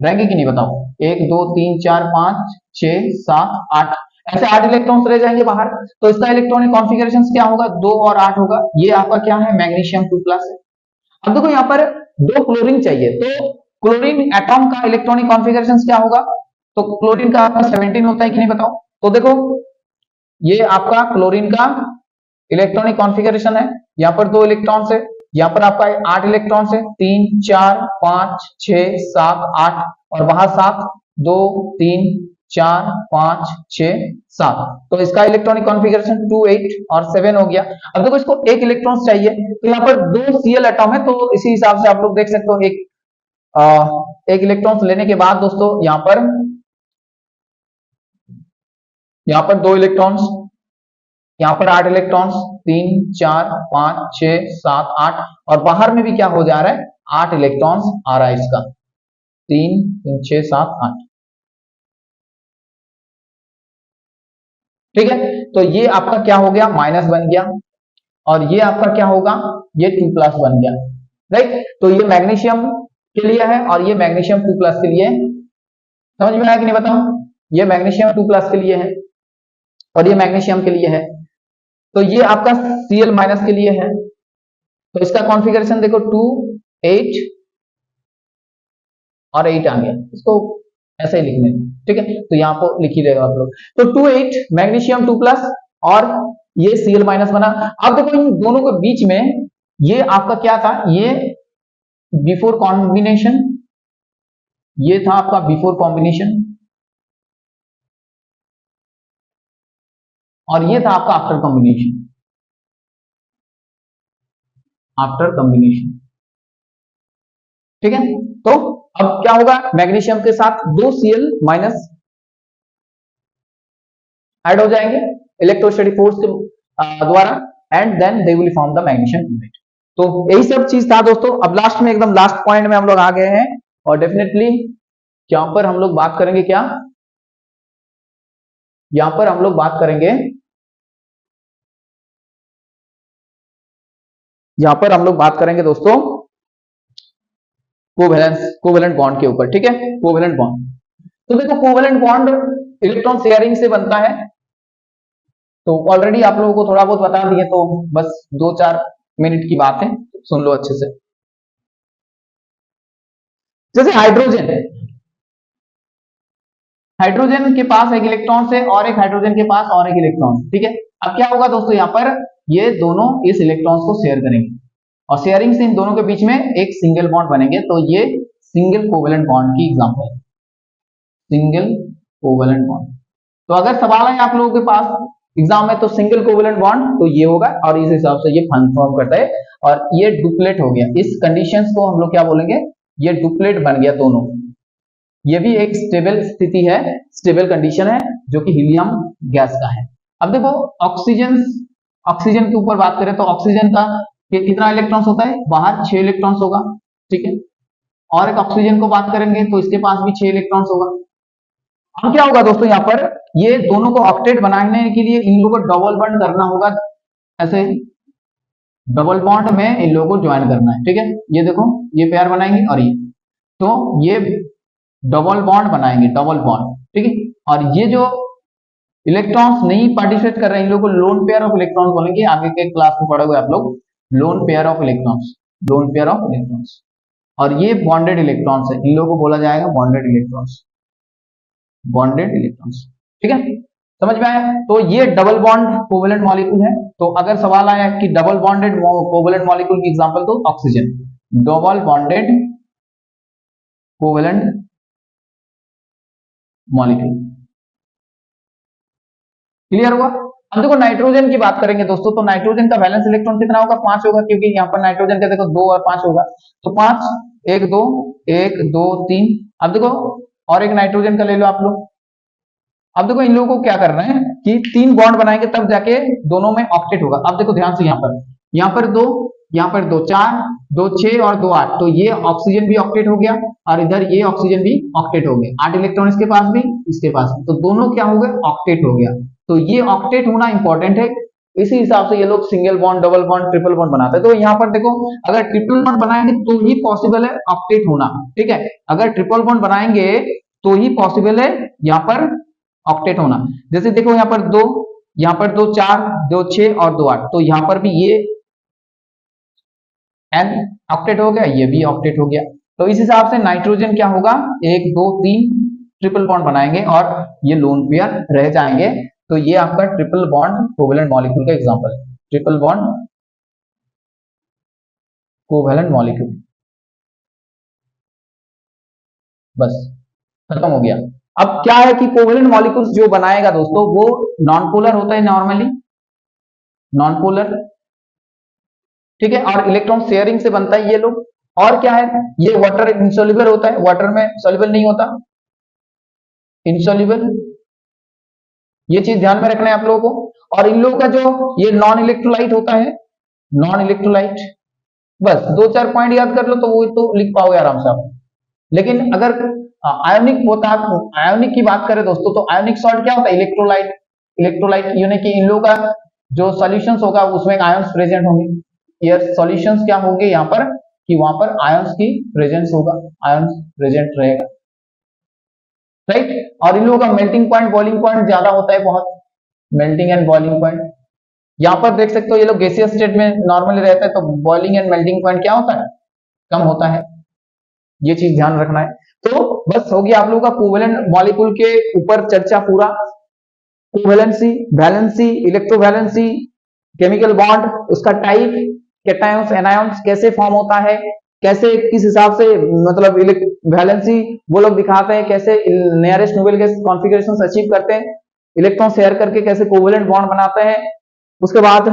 रहेंगे कि नहीं बताओ, 1 2 3 4 5 6 7 8, ऐसे 8 इलेक्ट्रॉन्स रह जाएंगे बाहर। तो इसका इलेक्ट्रॉनिक कॉन्फ़िगरेशन क्या होगा, 2 और 8 होगा, ये आपका क्या है, मैग्नीशियम 2+ है। अब देखो यहाँ पर 2 क्लोरीन चाहिए, तो क्लोरीन एटॉम का इलेक्ट्रॉनिक कॉन्फ़िगरेशन क्या होगा, तो क्लोरीन का आपका 17 होता है कि नहीं बताओ। तो देखो ये आपका क्लोरीन का इलेक्ट्रॉनिक कॉन्फ़िगरेशन है, यहाँ पर 2 इलेक्ट्रॉन्स है, यहाँ पर आपका 8 इलेक्ट्रॉन्स है, 3 4 5 6 7 8 और वहां 7 2 3 4 5 6 7, तो इसका इलेक्ट्रॉनिक कॉन्फ़िगरेशन 2 8 और 7 हो गया। अब देखो इसको 1 इलेक्ट्रॉन चाहिए, तो यहाँ पर 2 Cl एटॉम है, तो इसी हिसाब से आप लोग देख सकते हो एक इलेक्ट्रॉन लेने के बाद दोस्तों यहाँ पर 2 इलेक्ट्रॉन्स, यहाँ पर 8 इलेक्ट्रॉन्स, 3 4 5 6 7 8 और बाहर में भी क्या हो जा रहा है, 8 इलेक्ट्रॉन्स आ रहा है इसका, 3 3 6 7 8, ठीक है। तो ये आपका क्या हो गया, माइनस बन गया और ये आपका क्या होगा, ये 2+ बन गया, राइट। तो ये मैग्नीशियम के लिए है और ये मैग्नीशियम 2+ के लिए, समझ में आया कि नहीं बताओ, ये मैग्नीशियम 2+ के लिए है और ये मैग्नीशियम के लिए है, तो ये आपका Cl- के लिए है, तो इसका कॉन्फ़िगरेशन देखो 2 8 और 8 आ गया, इसको ऐसे ही लिखने, ठीक है। तो यहाँ पर लिख ही रहेगा आप लोग, तो 2 8 मैग्नीशियम 2+ और ये Cl- बना। अब देखो इन दोनों के बीच में ये आपका क्या था, ये बिफोर कॉम्बिनेशन, ये था आपका बिफोर कॉम्बिनेशन और ये था आपका आफ्टर कॉम्बिनेशन, आफ्टर कॉम्बिनेशन, ठीक है। तो अब क्या होगा, मैग्नीशियम के साथ 2 Cl- ऐड हो जाएंगे इलेक्ट्रोस्टैटिक फोर्स के द्वारा and then they will form the magnesium chloride. तो यही सब चीज था दोस्तों। अब लास्ट में एकदम लास्ट पॉइंट में हम लोग आ गए हैं और डेफिनेटली यहां पर हम लोग बात करेंगे क्या, यहां पर हम लोग बात करेंगे, यहां पर हम लोग बात करेंगे दोस्तों कोवेलेंट बॉन्ड के ऊपर, ठीक है। कोवेलेंट बॉन्ड, तो देखो कोवेलेंट बॉन्ड इलेक्ट्रॉन शेयरिंग से बनता है, तो ऑलरेडी आप लोगों को थोड़ा बहुत बता दिए, तो बस 2 4 मिनट की बात है, सुन लो अच्छे से। जैसे हाइड्रोजन, हाइड्रोजन के पास एक इलेक्ट्रॉन है और एक हाइड्रोजन के पास और एक इलेक्ट्रॉन, ठीक है। अब क्या होगा दोस्तों, यहाँ पर ये दोनों इस इलेक्ट्रॉन्स को शेयर करेंगे और शेयरिंग से इन दोनों के बीच में एक सिंगल बॉन्ड बनेंगे, तो ये सिंगल कोवेलेंट बॉन्ड की एग्जांपल है, सिंगल कोवेलेंट बॉन्ड। तो अगर सवाल है आप लोगों के पास एग्जाम में, तो सिंगल कोवेलेंट बॉन्ड तो ये होगा और इस हिसाब से ये फॉर्म करता है और ये डुप्लेट हो गया, इस कंडीशंस को हम लोग क्या बोलेंगे, ये डुप्लेट बन गया दोनों। ये भी एक स्टेबल स्थिति है, स्टेबल कंडीशन है जो कि हीलियम गैस का है। अब देखो ऑक्सीजन, ऑक्सीजन के ऊपर बात करें तो ऑक्सीजन का कितना इलेक्ट्रॉन्स होता है, बाहर 6 इलेक्ट्रॉन्स होगा, ठीक है। और एक ऑक्सीजन को बात करेंगे तो इसके पास भी 6 इलेक्ट्रॉन्स होगा। अब क्या होगा दोस्तों, यहाँ पर ये दोनों को ऑक्टेट बनाने के लिए इन लोगों को डबल बॉन्ड करना होगा, ऐसे डबल बॉन्ड में इन लोगों को ज्वाइन करना है, ठीक है। ये देखो ये पेयर बनाएंगे और तो ये डबल बॉन्ड बनाएंगे, डबल बॉन्ड, ठीक है। और ये जो इलेक्ट्रॉन्स नहीं पार्टिसिपेट कर रहे हैं इन लोगों को लोन पेयर ऑफ इलेक्ट्रॉन्स बोलेंगे। आगे के क्लास में पढ़ोगे आप लोग lone pair of electrons, lone pair of electrons. और ये बॉन्डेड इलेक्ट्रॉन्स है, इन लोगों को बोला जाएगा बॉन्डेड इलेक्ट्रॉन्स, बॉन्डेड इलेक्ट्रॉन्स, ठीक है। समझ में आया? तो ये डबल बॉन्ड कोवेलेंट मॉलिक्यूल है। तो अगर सवाल आया कि डबल बॉन्डेड कोवेलेंट मॉलिक्यूल की एग्जांपल तो oxygen, double bonded covalent molecule. Clear हुआ? अब देखो नाइट्रोजन की बात करेंगे दोस्तों, तो नाइट्रोजन का वैलेंस इलेक्ट्रॉन कितना होगा, 5 होगा, क्योंकि यहाँ पर नाइट्रोजन का देखो 2 और 5 होगा, तो 5 1 2 1 2 3। अब देखो और एक नाइट्रोजन का ले लो आप लोग। अब देखो इन लोगों को क्या करना है कि 3 बॉन्ड बनाएंगे तब जाके दोनों में ऑक्टेट होगा। अब देखो ध्यान से यहाँ पर 2, यहाँ पर 2 4 2 6 और 2 8, तो ये ऑक्सीजन भी ऑक्टेट हो गया और इधर ये ऑक्सीजन भी ऑक्टेट हो गया, 8 इलेक्ट्रॉन इसके पास भी इसके पास भी, तो दोनों क्या हो गए, ऑक्टेट हो गया। तो ये ऑक्टेट होना इंपॉर्टेंट है, इसी हिसाब से ये लोग single bond, double bond, triple bond बनाते हैं। तो यहाँ पर देखो अगर ट्रिपल बॉन्ड बनाएंगे तो ही पॉसिबल है ऑक्टेट होना, ठीक है। अगर ट्रिपल बॉन्ड बनाएंगे तो ही पॉसिबल है यहाँ पर ऑक्टेट होना। जैसे देखो यहाँ पर 2, यहाँ पर 2 4 2 6 और 2 8, तो यहाँ पर भी ये n ऑक्टेट हो गया, ये भी ऑक्टेट हो गया। तो इस हिसाब से नाइट्रोजन क्या होगा, 1 2 3 ट्रिपल बॉन्ड बनाएंगे और ये लोन पेयर रह जाएंगे। तो ये आपका ट्रिपल बॉन्ड कोवेलेंट मॉलिक्यूल का एग्जांपल है, ट्रिपल बॉन्ड कोवेलेंट मॉलिक्यूल। बस खत्म हो गया। अब क्या है कि कोवेलेंट मॉलिक्यूल्स जो बनाएगा दोस्तों वो नॉन पोलर होता है, नॉर्मली नॉन पोलर, ठीक है। और इलेक्ट्रॉन शेयरिंग से बनता है ये लोग। और क्या है, ये वाटर इनसॉल्युबल होता है, वाटर में सॉल्युबल नहीं होता, इनसॉल्युबल, ये चीज ध्यान में रखना है आप लोगों को। और इन लोगों का जो ये नॉन इलेक्ट्रोलाइट होता है, नॉन इलेक्ट्रोलाइट, बस 2-4 पॉइंट याद कर लो तो वो तो लिख पाओगे आराम से आप। लेकिन अगर आयोनिक होता है, आयोनिक की बात करें दोस्तों तो आयोनिक सॉल्ट क्या होता है, इलेक्ट्रोलाइट, इलेक्ट्रोलाइट यानी कि इन लोगों का जो सॉल्यूशंस होगा उसमें आयंस प्रेजेंट होंगे। ये सॉल्यूशंस क्या होंगे यहाँ पर कि वहां पर आयंस की प्रेजेंस होगा, आयंस प्रेजेंट रहेगा, राइट। और इन लोगों का मेल्टिंग पॉइंट, बॉइलिंग पॉइंट ज्यादा होता है, बहुत मेल्टिंग एंड बॉइलिंग पॉइंट। यहाँ पर देख सकते हो ये लोग गैसियस स्टेट में नॉर्मली रहता है, तो बॉइलिंग एंड मेल्टिंग पॉइंट क्या होता है, कम होता है, ये चीज ध्यान रखना है। तो बस हो गया आप लोगों का कोवेलेंट मॉलिक्यूल के ऊपर चर्चा पूरा। Covalency, valency, electrovalency, chemical bond, उसका टाइप, कैटायंस एनायंस कैसे फॉर्म होता है, कैसे किस हिसाब से मतलब वैलेंसी वो लोग दिखाते हैं, कैसे nearest noble gas configuration achieve करते हैं, इलेक्ट्रॉन शेयर करके कैसे कोवेलेंट बॉन्ड बनाते हैं। उसके बाद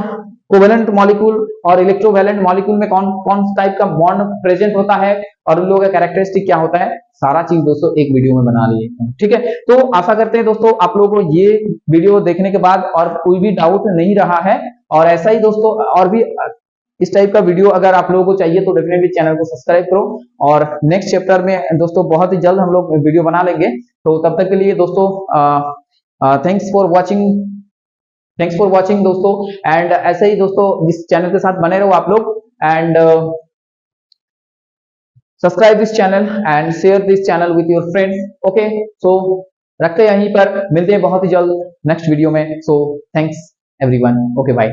कोवेलेंट मॉलिक्यूल और इलेक्ट्रोवैलेंट मॉलिक्यूल में कौन कौन टाइप का बॉन्ड प्रेजेंट होता है और उन लोगों का कैरेक्टरिस्टिक क्या होता है, सारा चीज दोस्तों एक वीडियो में बना लिए, ठीक है। तो आशा करते हैं दोस्तों आप लोगों को ये वीडियो देखने के बाद और कोई भी डाउट नहीं रहा है। और ऐसा ही दोस्तों और भी इस टाइप का वीडियो अगर आप लोगों को चाहिए तो डेफिनेटली चैनल को सब्सक्राइब करो। और नेक्स्ट चैप्टर में दोस्तों बहुत ही जल्द हम लोग वीडियो बना लेंगे। तो तब तक के लिए दोस्तों थैंक्स फॉर वॉचिंग दोस्तों। एंड ऐसे ही दोस्तों इस चैनल के साथ बने रहो आप लोग, and subscribe this channel and share this channel with your friends. Okay, so रखते हैं यहीं पर, मिलते हैं बहुत ही जल्द नेक्स्ट वीडियो में। So thanks everyone, okay bye.